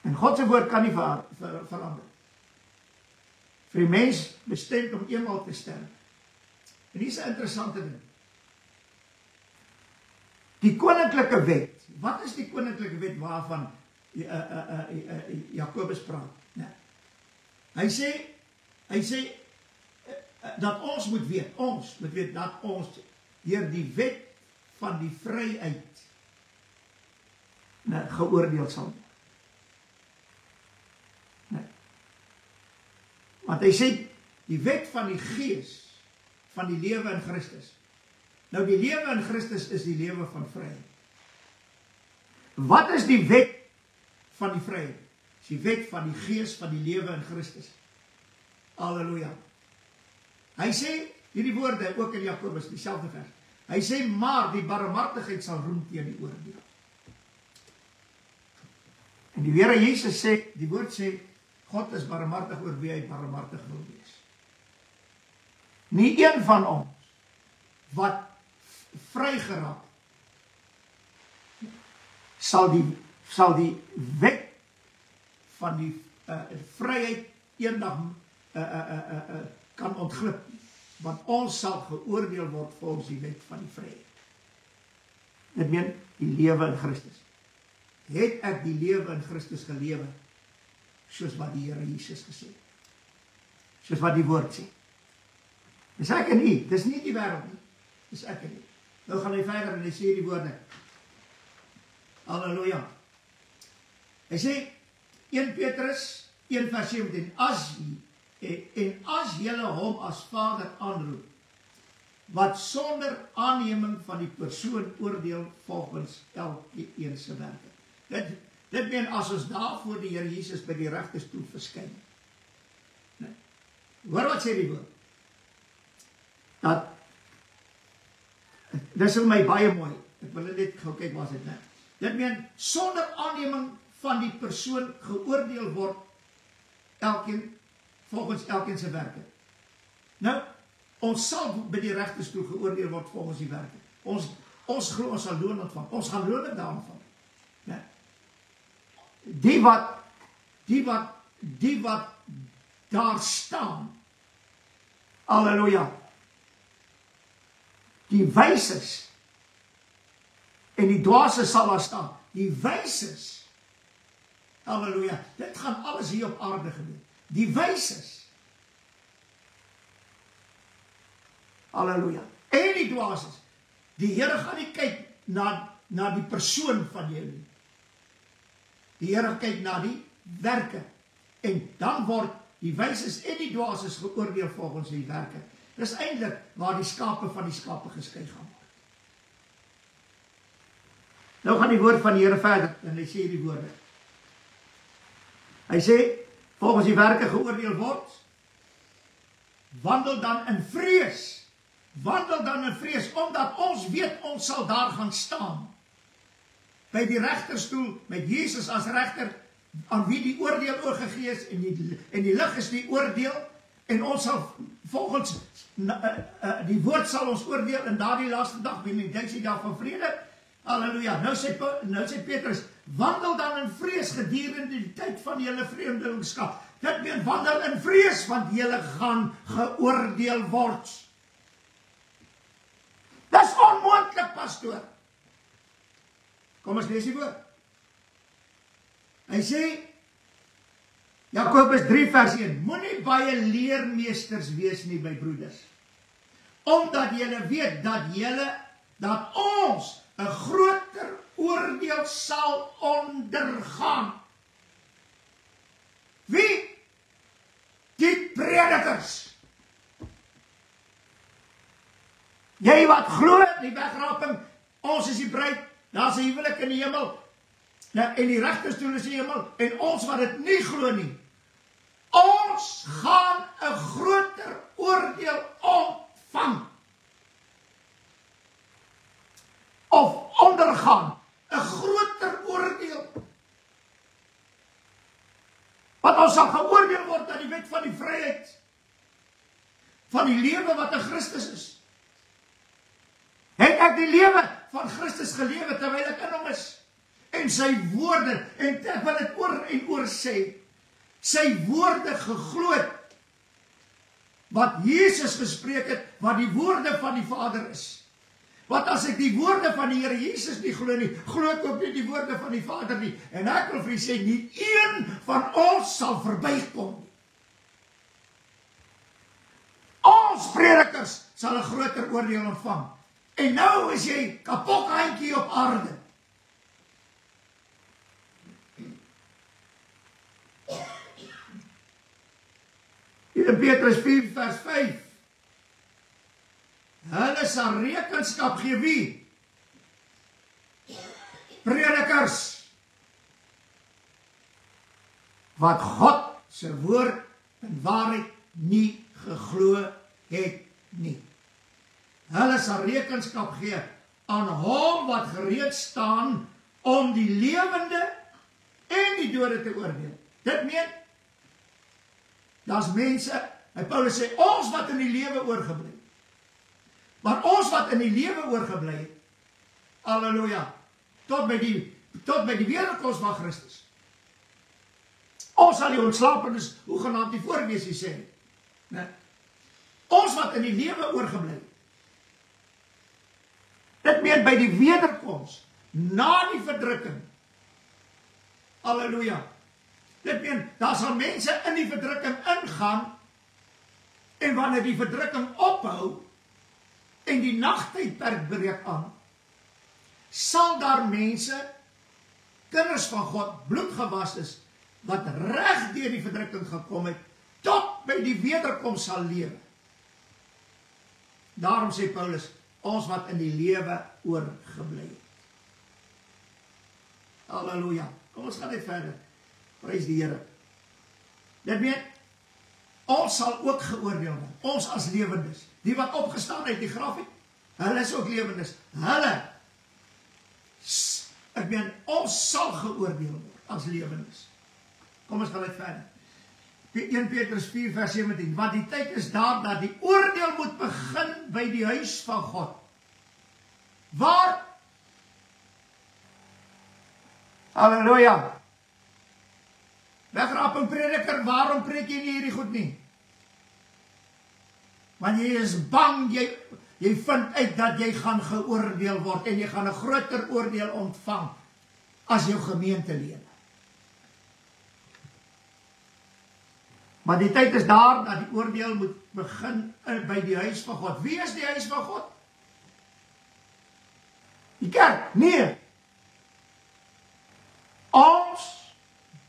En God se woord kan nie verander. Vir die mens bestem om eenmaal te sterwe. En hier is 'n interessante ding. Die koninklike wet, wat is die koninklike wet waarvan Jakobus praat? Nee. Hy sê dat ons moet weet dat ons deur die wet van die vryheid geoordeel sal word. Nee. Want hy sê die wet van die gees van die lewe in Christus. Nou die lewe in Christus is die lewe van vryheid. Wat is die wet van die vryheid? Dis die wet van die gees van die lewe in Christus. Halleluja. Hy sê hierdie woorde ook in Jakobus, dieselfde vers. Hy sê, maar die barmhartigheid sal roem teen die oordeel. En die Here Jesus sê, die woord sê, God is barmhartig oor wie hy barmhartig wil wees. Nie een van ons wat vrygeraak sal die wet van die vryheid eendag kan ontglip, want ons sal geoordeel word volgens die wet van die vryheid. Dit meen die lewe in Christus. Het ek die lewe in Christus gelewe, soos wat die Here Jesus gesê het, soos wat die woord sê. Dis ek en nie, dis nie die wêreld nie. Dis ek en nie. Nou gaan hy verder en hy sê die woorde. Halleluja. Hy sê 1 Petrus 1 vers 17, as julle hom as Vader aanroep, wat sonder aanneming van die persoon oordeel volgens elkeen se werke. Dit meen as ons daar voor die Here Jesus by die regterstoel verskyn. Nee. Hoor wat sê die woord? Dat dis vir my baie mooi. Ek wil net gou kyk wat dit net. Dit meen sonder aanneming van die persoon geoordeel word volgens elkeen se werke. Nou, ons sal by die regterstoel geoordeel word volgens die werke. Ons glo ons sal loon ontvang. Ons gaan loon daarvan. Nee. Die wat daar staan. Halleluja. Die wyses en die dwaases sal daar staan. Die wyses, halleluja, dit gaan alles hier op aarde gebeur. Die wyses, halleluja, en die dwaases. Die Here gaan nie kyk na die persoon van jou nie. Die Here kyk na die werke. En dan word die wyses en die dwaases geoordeel volgens die werke. Dis eintlik waar die skape van die skape geskei gaan word. Nou gaan die woord van die Here verder en hy sê die woorde. Hy sê, volgens die werke geoordeel word, wandel dan in vrees. Wandel dan in vrees, omdat ons weet ons sal daar gaan staan. By die regterstoel met Jesus as regter, aan wie die oordeel oorgegee is en die lig is die oordeel en ons sal volgens die woord sal ons oordeel in daardie laaste dag binne die 1000 dae van vrede. Halleluja. Nou sê Petrus, wandel dan in vrees gedurende die tyd van julle vreemdelingskap. Dit meen wandel in vrees want julle gaan geoordeel word. Dis onmoontlik, pastoor. Kom ons lees die woord. Hy sê, Jakobus 3 vers 1, moenie baie leermeesters wees nie, my broeders, omdat julle weet dat ons 'n groter oordeel sal ondergaan. Wie? Die predikers. Jy wat glo die wegraping, ons is die bruid, daar's 'n huwelik in die hemel. Nou, en die regterstoel is die hemel, en ons wat dit nie glo nie, ons gaan 'n groter oordeel ontvang. Of ondergaan, 'n groter oordeel. Want ons sal geoordeel word aan die wet van die vryheid, van die lewe wat in Christus is. Het ek die lewe van Christus gelewe terwyl ek in hom is? En sy woorde, en ek wil dit oor en oor sê, sy woorde geglo het, wat Jesus gespreek het, wat die woorde van die Vader is. Want as ek die woorde van die Here Jesus nie glo nie, glo ek ook nie die woorde van die Vader nie. En ek wil vir julle sê, nie een van ons sal verbykom. Ons predikers sal 'n groter oordeel ontvang. En nou is jy kapok handjie op aarde. In Petrus 4 vers 5. Hulle sal rekenskap gee wie? Predikers. Wat God se woord in waarheid nie geglo het nie. Hulle sal rekenskap gee aan hom wat gereed staan om die lewende en die dode te oordeel. Dit meen, daar's mense, en Paulus sê, ons wat in die lewe oorgebly. Maar ons wat in die lewe oorgebly het, halleluja, tot by die wederkoms van Christus. Ons sal die ontslapenis hoegenaamd die voorbesie sê. Nee. Ons wat in die lewe oorgebly het. Dit meen by die wederkoms, na die verdrukking. Halleluja. Dit meen, daar sal mense in die verdrukking ingaan, En wanneer die verdrukking ophou, en die nagtydperk breek aan, sal daar mense, kinders van God, bloedgewas is, wat reg deur die verdrukking gekom het, tot by die wederkoms sal lewe. Daarom sê Paulus, ons wat in die lewe oorgebly het. Halleluja. Kom ons gaan net verder. Prys die Here. Dit meen, ons sal ook geoordeel word. Ons as lewendes. Die wat opgestaan uit die graf het, hulle is ook lewendes. Ek meen, ons sal geoordeel word as lewendes. Kom ons gaan net verder. 1 Petrus 4 vers 17. Want die tyd is daar dat die oordeel moet begin by die huis van God. Waar? Halleluja. Wegraping prediker, waarom preek jy nie hierdie goed nie? Want jy is bang, jy vind uit dat jy gaan geoordeel word en jy gaan 'n groter oordeel ontvang as jou gemeentelede. Maar die tyd is daar dat die oordeel moet begin by die huis van God. Wie is die huis van God? Die kerk? Nee. Ons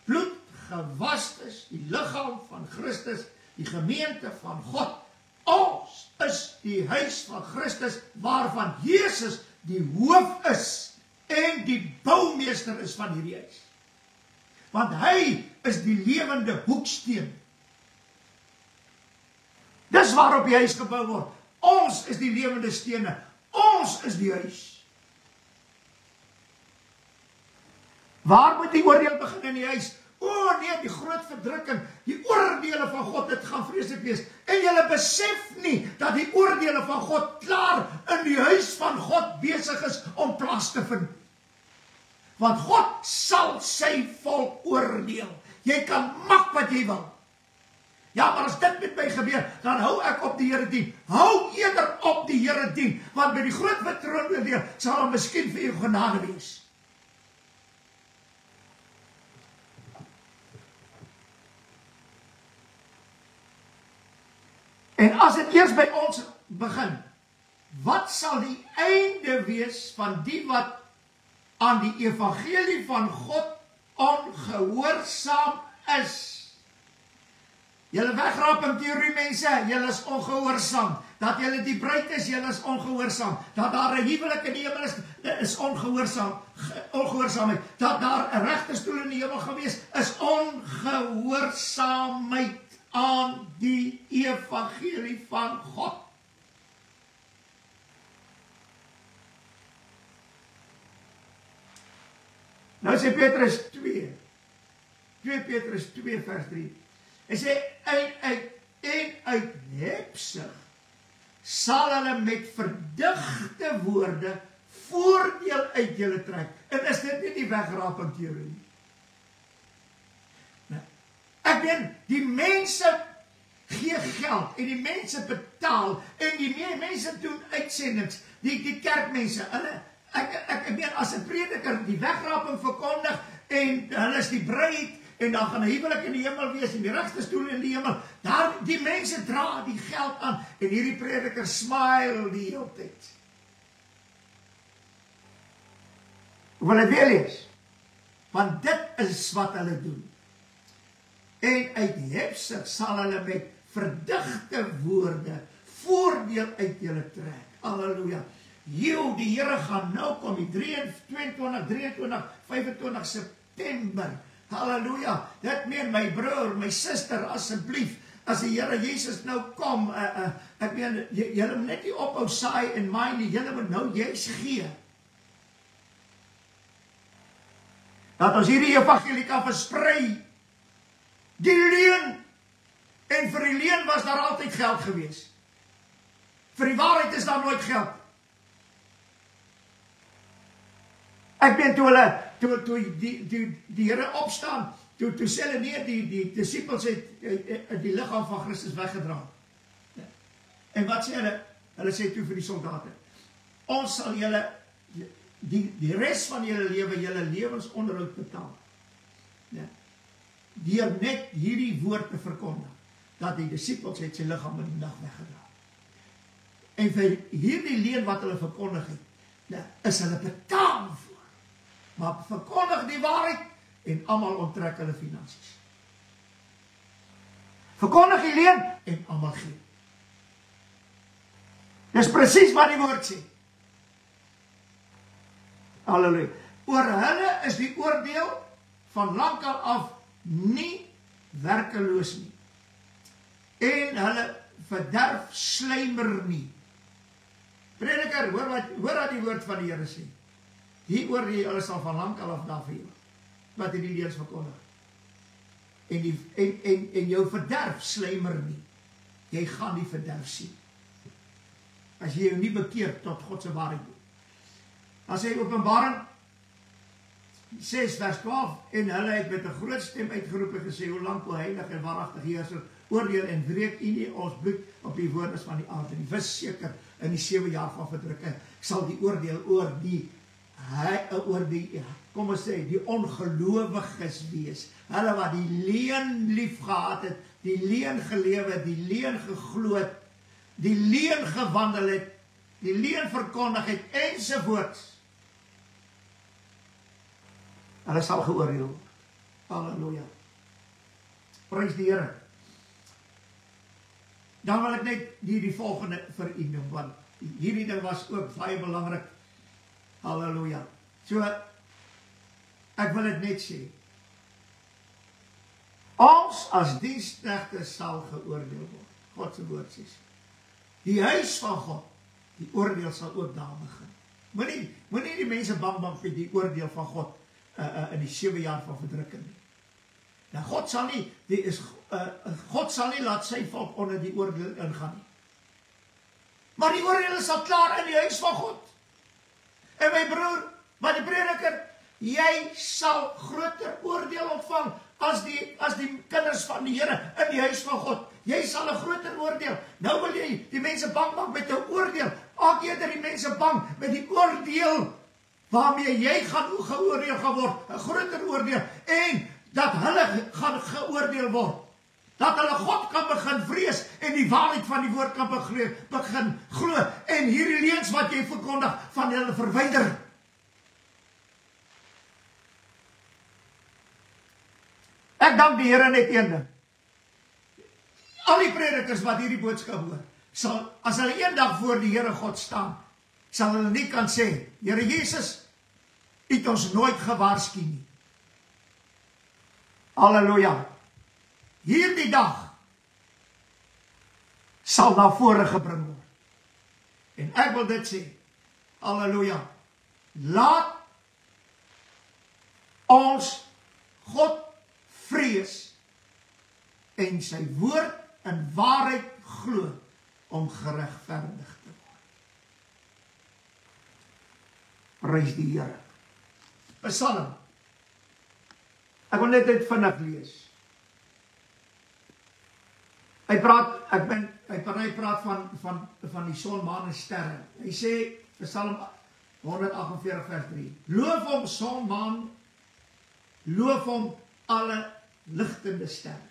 bloedgewastes, die liggaam van Christus, die gemeente van God. Ons is die huis van Christus, waarvan Jesus die hoof is en die boumeester is van hierdie huis. Want hy is die lewende hoeksteen. Dis waarop die huis gebou word. Ons is die lewende stene. Ons is die huis. Waar moet die oordeel begin in die huis? O nee, die groot verdrukking, die oordeele van God, dit gaan vreeslik wees. En julle besef nie dat die oordeele van God klaar in die huis van God besig is om plaas te vind. Want God sal sy volk oordeel. Jy kan maak wat jy wil. Ja, maar as dit met my gebeur, dan hou ek op die Here dien. Hou eerder op die Here dien, want by die groot wit troon sal hom miskien vir u genade wees. En as dit eers by ons begin, wat sal die einde wees van die wat aan die evangelie van God ongehoorsaam is? Julle wegraping teorie mense, julle is ongehoorsaam. Dat julle die bruid is, julle is ongehoorsaam. Dat daar 'n huwelik in die hemel is ongehoorsaamheid. Dat daar 'n regte stoel in die hemel gewees is ongehoorsaamheid aan die evangelie van God. Nou sê Petrus 2 Petrus 2 vers 3. Hy sê, en uit hebsug sal hulle met verdigte woorde voordeel uit julle trek. En is dit nie die wegraping teorie? Ek weet, die mense gee geld en die mense betaal en die mense doen uitsendings, die kerkmense, ek weet, as 'n prediker die wegraping verkondig en hulle is die bruid en dan gaan 'n huwelik in die hemel wees en die regte stoel in die hemel, daar die mense dra die geld aan en hierdie prediker smile die hele tyd. Wil ek weer lees? Want dit is wat hulle doen. En uit hebsug sal hulle met verdigte woorde voordeel uit julle trek. Halleluja. Die Here gaan nou kom, die 23, 25 September. Halleluja. Dit meen my broer, my suster, asseblief, as die Here Jesus nou kom, ek meen, julle moet net nie ophou saai en maai nie, julle moet nou juis gee. Dat ons hierdie evangelie kan versprei. Die leuen, en vir die leuen was daar altyd geld gewees. Vir die waarheid is daar nooit geld. Ek ben toe die Here opstaan, toe sê hulle nee, die disciples het die liggaam van Christus weggedra. En wat sê hulle? Hulle sê toe vir die soldate, ons sal julle die res van julle lewe, julle lewensonderhoud betaal. Ja. Deur net hierdie woord te verkondig. dat die disippels het sy liggaam in die nag weggedra. En vir hierdie leuen wat hulle verkondig het, is hulle betaal voor. Maar verkondig die waarheid en almal onttrek hulle finansies. Verkondig die leuen en almal gee. Dis presies wat die woord sê. Halleluja. Oor hulle is die oordeel van lankal af nie werkeloos nie. En hulle verderf slymer nie. Prediker, hoor wat die woord van die Here sê. Die oordeel hulle sal van lankal af daar vir jou, wat die leuns verkondig. En jou verderf slymer nie. Jy gaan die verderf sien. As jy jou nie bekeer tot God se waarheid doen. As hy Openbaring 6 vers 12, en hulle het met 'n groot stem uitgeroep en gesê, hoe lank o heilig en waaragtig Heerser, oordeel en wreek U nie ons bloed op die wondes van die aarde nie. Verseker, in die 7 jaar van verdrukking sal die oordeel oor die kom ons sê, die ongelowiges wees. Hulle wat die leuen lief gehad het, die leuen gelewe het, die leuen geglo het, die leuen gewandel het, die leuen verkondig het, ensovoorts. Hulle sal geoordeel word. Halleluja. Prys die Here. Dan wil ek net die volgende vir u noem, want hierdie ding was ook baie belangrik. Halleluja. So, ek wil dit net sê. Ons as diensknegte sal geoordeel word. God se woord sê. Die huis van God, die oordeel sal ook daar begin. Moenie die mense bang vir die oordeel van God in die 7 jaar van verdrukking nie. Nou, God sal nie laat sy volk onder die oordeel ingaan nie. Maar die oordeel is al klaar in die huis van God. En my broer, maar die prediker, jy sal groter oordeel ontvang as die kinders van die Here in die huis van God. Jy sal 'n groter oordeel. Nou wil jy die mense bang maak met 'n oordeel. Maak eerder die mense bang met die oordeel waarmee jy gaan geoordeel gaan word. 'n Groter oordeel. En dat hulle gaan geoordeel word. Dat hulle God kan begin vrees en die waarheid van die woord kan begin glo. En hierdie leuns wat jy verkondig van hulle verwyder. Ek dank die Here net een ding. Al die predikers wat hierdie boodskap hoor, sal, as hulle eendag voor die Here God staan, sal hulle nie kan sê, Here Jesus, U het ons nooit gewaarsku nie. Halleluja. Hierdie dag sal na vore gebring word. En ek wil dit sê, halleluja, laat ons God vrees en sy woord in waarheid glo om geregverdig te word. Prys die Here. Psalm. Ek wil net dit vinnig lees. Hy praat van die son, maan en sterre. Hy sê, Psalm 148 vers 3, loof hom son, maan, loof hom alle ligtende sterre.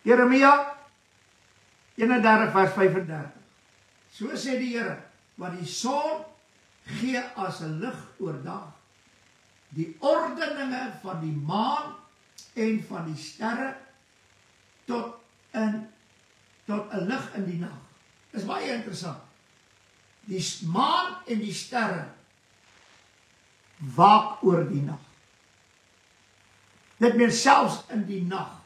Jeremia 31 vers 35. So sê die Here, wat die son gee as 'n lig oordag, die ordeninge van die maan en van die sterre tot 'n lig in die nag. Dis baie interessant. Die maan en die sterre waak oor die nag. Dit meen selfs in die nag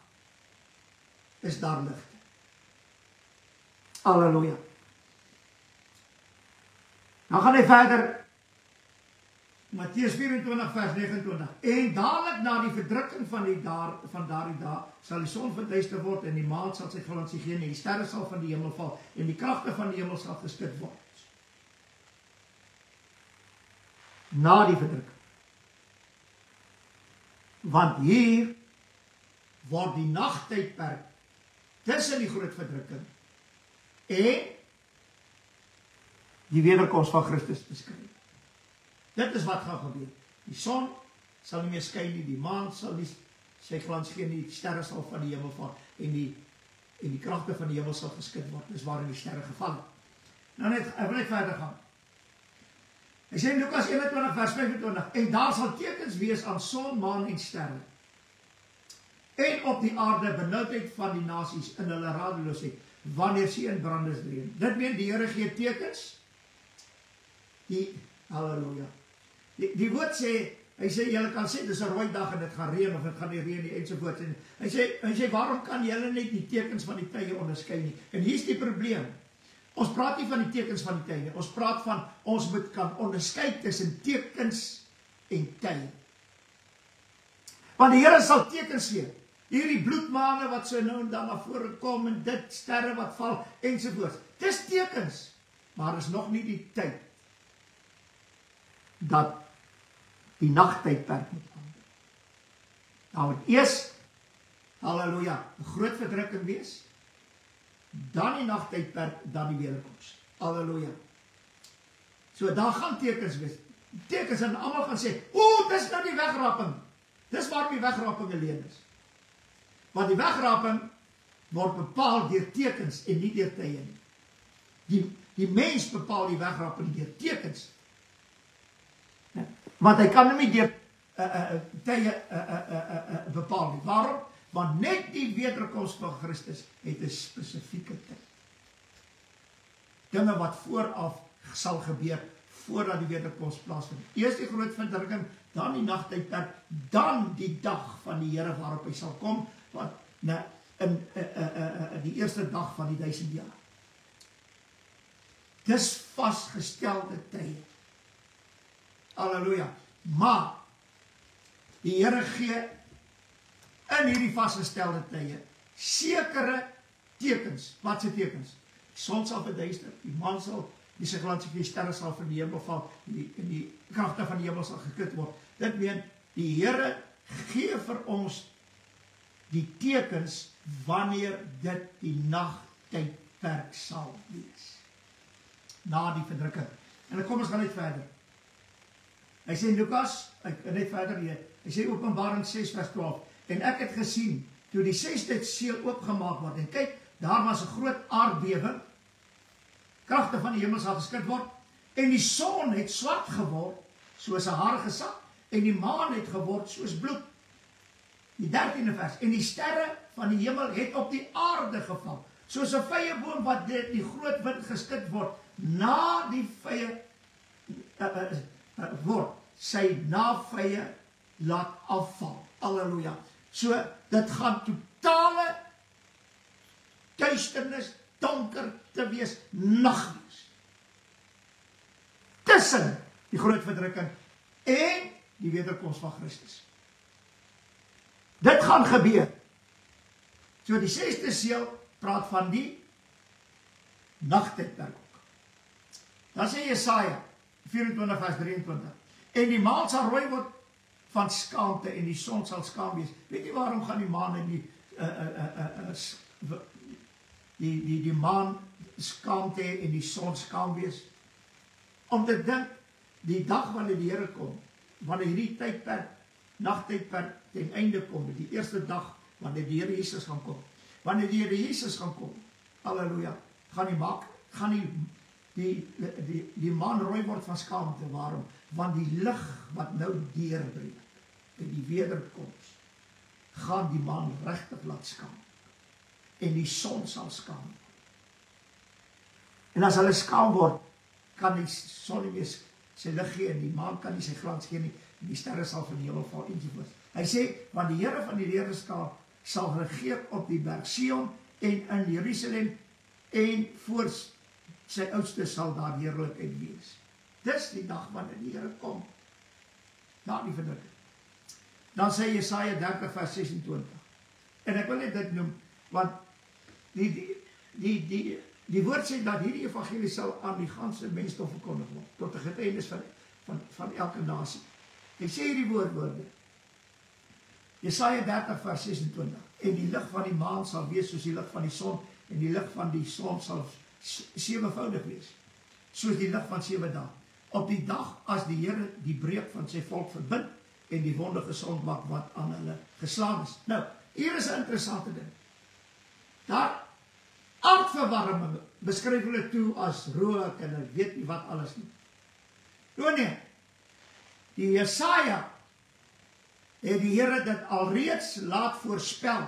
is daar ligte. Halleluja. Nou gaan hy verder. Matteus 24 vers 29. En dadelik na die verdrukking van daardie dag sal die son verduister word en die maan sal sy glans nie gee nie. Die sterre sal van die hemel val en die kragte van die hemel sal geskud word. Na die verdrukking. Want hier word die nagtydperk tussen die groot verdrukking en die wederkoms van Christus beskryf. Dit is wat gaan gebeur. Die son sal nie meer skyn nie, die maan sal sy glans gee, en die sterre sal van die hemel val, en die kragte van die hemel sal geskit word, dis waarin die sterre geval het. Nou net, ek wil net verder gaan. Hy sê in Lukas 21 vers 25, en daar sal tekens wees aan son, maan en sterre, en op die aarde benoudheid van die nasies in hulle radeloosheid, wanneer sie in brandes dreun. Dit meen die Here gee tekens, halleluja. Die woord sê, hy sê, julle kan sê, dis 'n rooi dag en dit gaan reën, of dit gaan nie reën nie, ensovoorts. Hy sê, waarom kan julle net die tekens van die tye onderskei nie? En hier is die probleem. Ons praat nie van die tekens van die tye nie, ons praat van, ons moet kan onderskei tussen tekens en tye. Want die Here sal tekens gee. Hierdie bloedmaane wat so nou en dan na vore kom, en dit sterre wat val, ensovoorts. Dis tekens, maar is nog nie die tyd dat die nagtydperk moet aan. Daar moet eers, halleluja, 'n groot verdrukking wees, dan die nagtydperk, dan die wederkoms. Halleluja. So daar gaan tekens wees. Tekens, en almal gaan sê, dis nou die wegraping. Dis waar die wegraping alleen is. Want die wegraping word bepaal deur tekens en nie deur tye nie. Die mens bepaal die wegraping deur tekens. Want hy kan nie deur tye bepaal nie. Waarom? Want net die wederkoms van Christus het 'n spesifieke tyd. Dinge wat vooraf sal gebeur, voordat die wederkoms plaasvind. Eers die groot verdrukking, dan die nagtydperk, dan die dag van die Here waarop hy sal kom, wat in die eerste dag van die 1000 jaar. Dis vasgestelde tye. Halleluja. Maar die Here gee in hierdie vasgestelde tye sekere tekens. Wat se tekens? Die son sal verduister, die maan sal, die sy glans gee, die sterre sal van die hemel val, en die kragte van die hemel sal gekit word. Dit meen, die Here gee vir ons die tekens wanneer dit die nagtydperk sal wees. Na die verdrukking. En kom ons gaan net verder. Hy sê in Lukas, net verder hier, hy sê Openbaring 6 vers 12, en ek het gesien, toe die 6de seël oopgemaak word, en kyk, daar was 'n groot aardbewing, kragte van die hemel sal geskit word, en die son het swart geword, soos 'n haargesak, en die maan het geword soos bloed. Die 13de vers, en die sterre van die hemel het op die aarde geval, soos 'n vyeboom wat die groot wind geskit word, na die vye word, sy navye laat afval. Halleluja. So, dit gaan totale duisternis, donker te wees, nag wees. Tussen die groot verdrukking en die wederkoms van Christus. Dit gaan gebeur. So die 6de seël praat van die nagtydperk ook. Dan sê Jesaja 24 vers 23. En die maan sal rooi word van skaamte en die son sal skaam wees. Weet jy waarom gaan die maan en die maan skaamte en die son skaam wees? Om te dink, die dag wanneer die Here kom, wanneer hierdie tydperk, nagtydperk ten einde kom, die eerste dag wanneer die Here Jesus gaan kom. Wanneer die Here Jesus gaan kom, halleluja, gaan die maan rooi word van skaamte. Waarom? Want die lig wat nou deurbreek in die wederkoms, gaan die maan regtig laat skaam. En die son sal skaam. En as hulle skaam word, kan die son nie meer sy lig gee, en die maan kan nie sy glans gee nie, en die sterre sal van die hemel val, ensovoorts. Hy sê, want die Here van die leerskaar sal regeer op die berg Sion en in Jerusalem, en voor sy oudste sal daar heerlikheid wees. Dis die dag wanneer die Here kom. Na die verdrukking. Dan sê Jesaja 30 vers 26. En ek wil net dit noem, want die woord sê dat hierdie evangelie sal aan die ganse mensdom verkondig word, tot 'n getuienis van elke nasie. Hy sê hierdie woorde. Jesaja 30 vers 26. En die lig van die maan sal wees soos die lig van die son, en die lig van die son sal 7voudig wees, soos die lig van 7 dae. Op die dag as die Here die breuk van sy volk verbind, en die wonde gesond maak wat aan hulle geslaan is. Nou, hier is 'n interessante ding. Daar aardverwarming beskryf hulle toe as rook en ek weet nie wat alles nie. Nee, die Jesaja het die Here dit alreeds laat voorspel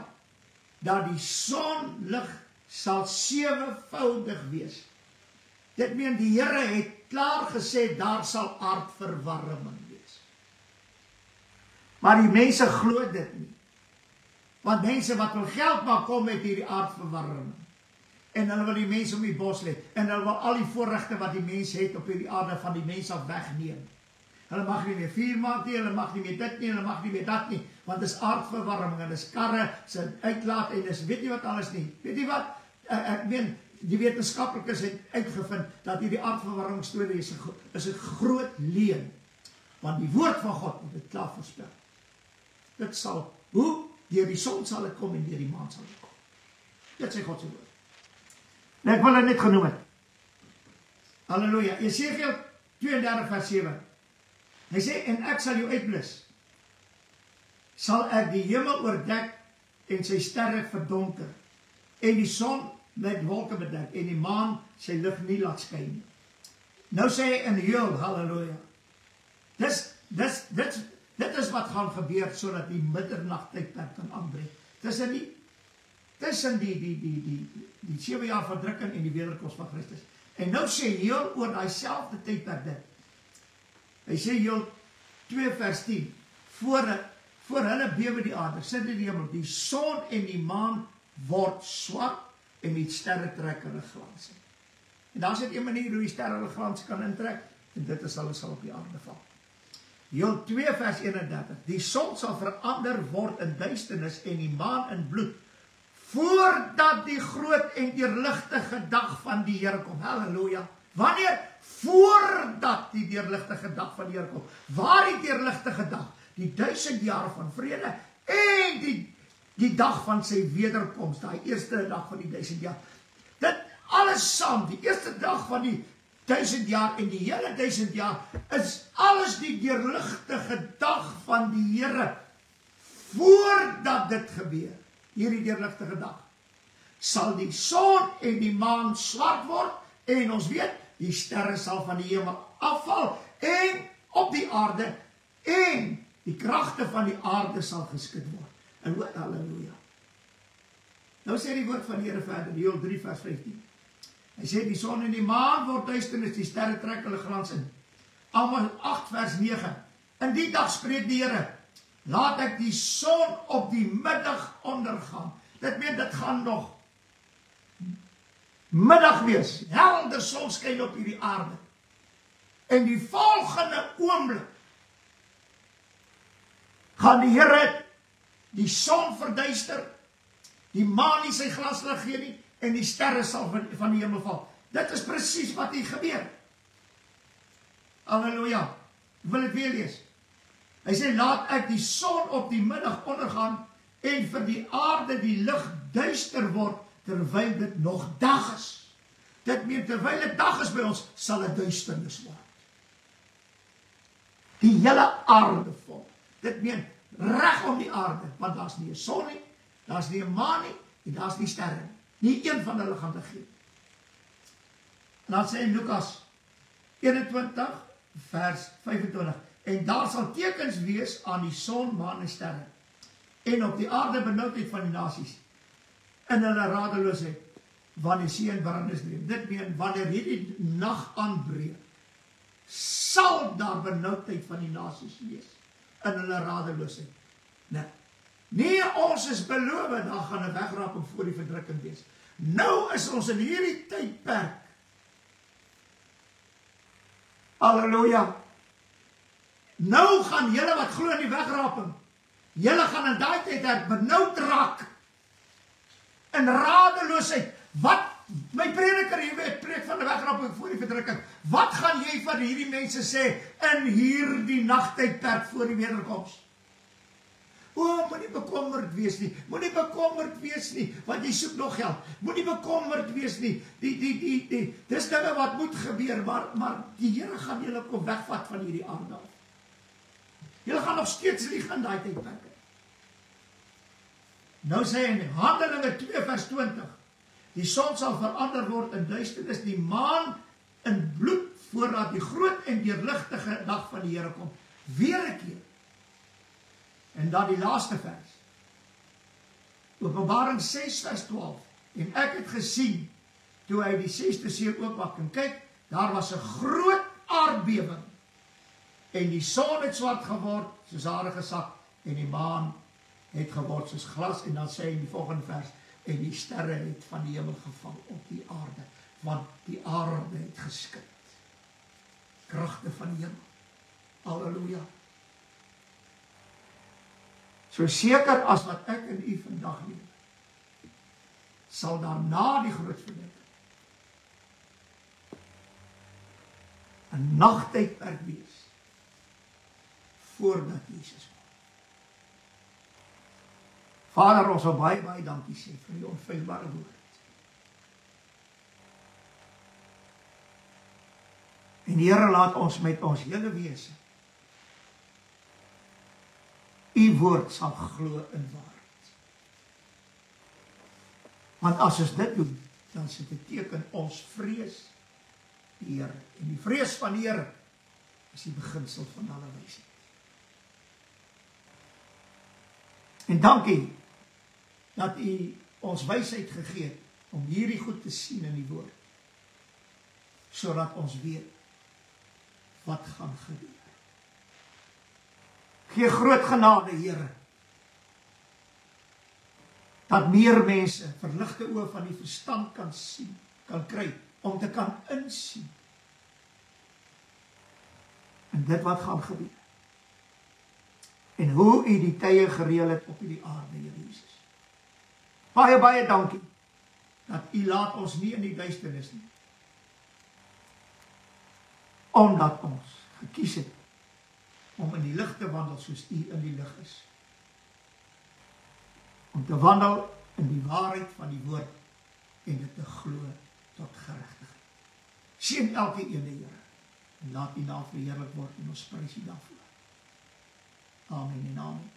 dat die sonlig sal 7voudig wees. Dit meen die Here het klaar gesê daar sal aardverwarming wees. Maar die mense glo dit nie. Want mense wat wil geld maak kom met hierdie aardverwarming. En hulle wil die mense om die bos lê. En hulle wil al die voorregte wat die mens het op hierdie aarde van die mens af wegneem. Hulle mag nie meer vuur maak nie, hulle mag nie meer dit nie, hulle mag nie meer dat nie. Want dit is aardverwarming en dit is karre, se uitlaat en dis weet nie wat alles nie. Weet jy wat? Ek meen, die wetenskaplikes het uitgevind dat hierdie aardverwarming storie is 'n groot leuen. Want die woord van God het dit klaar voorspel. Dit sal, hoe? Deur die son sal dit kom en deur die maan sal dit kom. Dit sê God se woord. Nou, ek wil dit net genoem het. Halleluja. Jesegiel 32 vers 7. Hy sê, en ek sal jou uitblus. Sal ek die hemel oordek en sy sterre verdonker. En die son met wolke bedek en die maan sy lig nie laat skyn nie. Nou sê hy in heel, halleluja. Dit is wat gaan gebeur sodat die middernagtydperk kan aanbreek. Tussen die 7 jaar verdrukking en die wederkoms van Christus. En nou sê heel oor daai selfde tydperk dit. Hy sê heel 2 vers 10. Voor hulle bewe die aarde, sit in die hemel, die son en die maan word swart en die sterre trek hulle glans in. En daar is net een manier hoe die sterre hulle glans kan intrek, en dit is hulle sal op die aarde val. Heel 2 vers 31. Die son sal verander word in duisternis en die maan in bloed, voordat die groot en deurligtige dag van die Here kom. Halleluja. Wanneer? Voordat die deurligtige dag van die Here kom. Waar die deurligtige dag? Die 1000 jaar van vrede en die dag van sy wederkoms, daai eerste dag van die 1000 jaar. Dit alles saam, die eerste dag van die 1000 jaar en die hele 1000 jaar, is alles die deurligtige dag van die Here. Voordat dit gebeur, hierdie deurligtige dag, sal die son en die maan swart word, en ons weet, die sterre sal van die hemel afval, en op die aarde, en die kragte van die aarde sal geskit word. En hoor, halleluja. Nou sê die woord van die Here verder, Joel 3 vers 15. Hy sê, die son en die maan word duisternis, die sterre trek hulle glans in. Amos 8 vers 9. In die dag spreek die Here, laat ek die son op die middag ondergaan. Dit meen, dit gaan nog middag wees. Helder sonskyn op hierdie aarde. En die volgende oomblik gaan die Here die son verduister, die maan nie sy glaslig gee nie, en die sterre sal van die hemel val. Dit is presies wat hier gebeur. Halleluja. Wil ek weer lees? Hy sê, laat ek die son op die middag ondergaan, en vir die aarde die lig duister word, terwyl dit nog dag is. Dit meen, terwyl dit dag is by ons, sal dit duisternis word. Die hele aarde vol. Dit meen, reg om die aarde, want daar is nie 'n son nie, daar is nie 'n maan nie, en daar is nie sterre nie. Nie een van hulle gaan lig gee. En dan sê in Lukas 21 vers 25, en daar sal tekens wees aan die son, maan en sterre, en op die aarde benoudheid van die nasies, in hulle radeloosheid, wanneer see en brandnis breek. Dit meen, wanneer hierdie nag aanbreek, sal daar benoudheid van die nasies wees, in hulle radeloosheid. Nee, ons is beloof, daar gaan 'n wegraping voor die verdrukking wees. Nou is ons in hierdie tydperk. Halleluja. Nou gaan julle wat glo in die wegraping, julle gaan in daai tyd benoud raak, in radeloosheid. Wat, my prediker, jy weet, preek van die wegraping voor die verdrukking. Wat gaan jy van hierdie mense sê in hierdie nagtydperk voor die wederkoms? Moenie bekommerd wees nie, moenie bekommerd wees nie, want jy soek nog geld. Moenie bekommerd wees nie, dis dinge wat moet gebeur, maar die Here gaan julle kom wegvat van hierdie aarde af. Julle gaan nog steeds lieg in daai tydperke. Nou sê hy in Handelinge 2 vers 20, die son sal verander word in duisternis, die maan in bloed, voordat die groot en deurligtige dag van die Here kom. Weer 'n keer. En dan die laaste vers. Openbaring 6 vers 12. En ek het gesien, toe hy die 6de seël oopmaak, en kyk, daar was 'n groot aardbewing. En die son het swart geword, soos hare gesak, en die maan het geword soos glas, en dan sê hy in die volgende vers, en die sterre het van die hemel geval op die aarde, want die aarde het geskit. Kragte van die hemel. Halleluja. So seker as wat ek en u vandag leef, sal daarna die groot verdrukking 'n nagtydperk wees voordat Jesus kom. Vader, ons wil baie, baie dankie sê vir die onfeilbare woord. En Here, laat ons met ons hele wese u woord sal glo in waarheid. Want as ons dit doen, dan sit dit teken ons vrees die Here. En die vrees van die Here is die beginsel van alle wysheid. En dankie dat u ons wysheid gegee het om hierdie goed te sien in die woord, sodat ons weet wat gaan gebeur. Gee groot genade, Here, dat meer mense verligte oë van die verstand kan sien, kan kry, om te kan insien en dit wat gaan gebeur. En hoe u die tye gereël het op hierdie aarde, Here Jesus. Baie, baie dankie dat u laat ons nie in die duisternis nie. Omdat ons gekies het om in die lig te wandel soos u in die lig is. Om te wandel in die waarheid van die woord en dit te glo tot geregtigheid. Seën elke ene, Here, en laat u naam verheerlik word en ons prys u daarvoor. Amen en amen.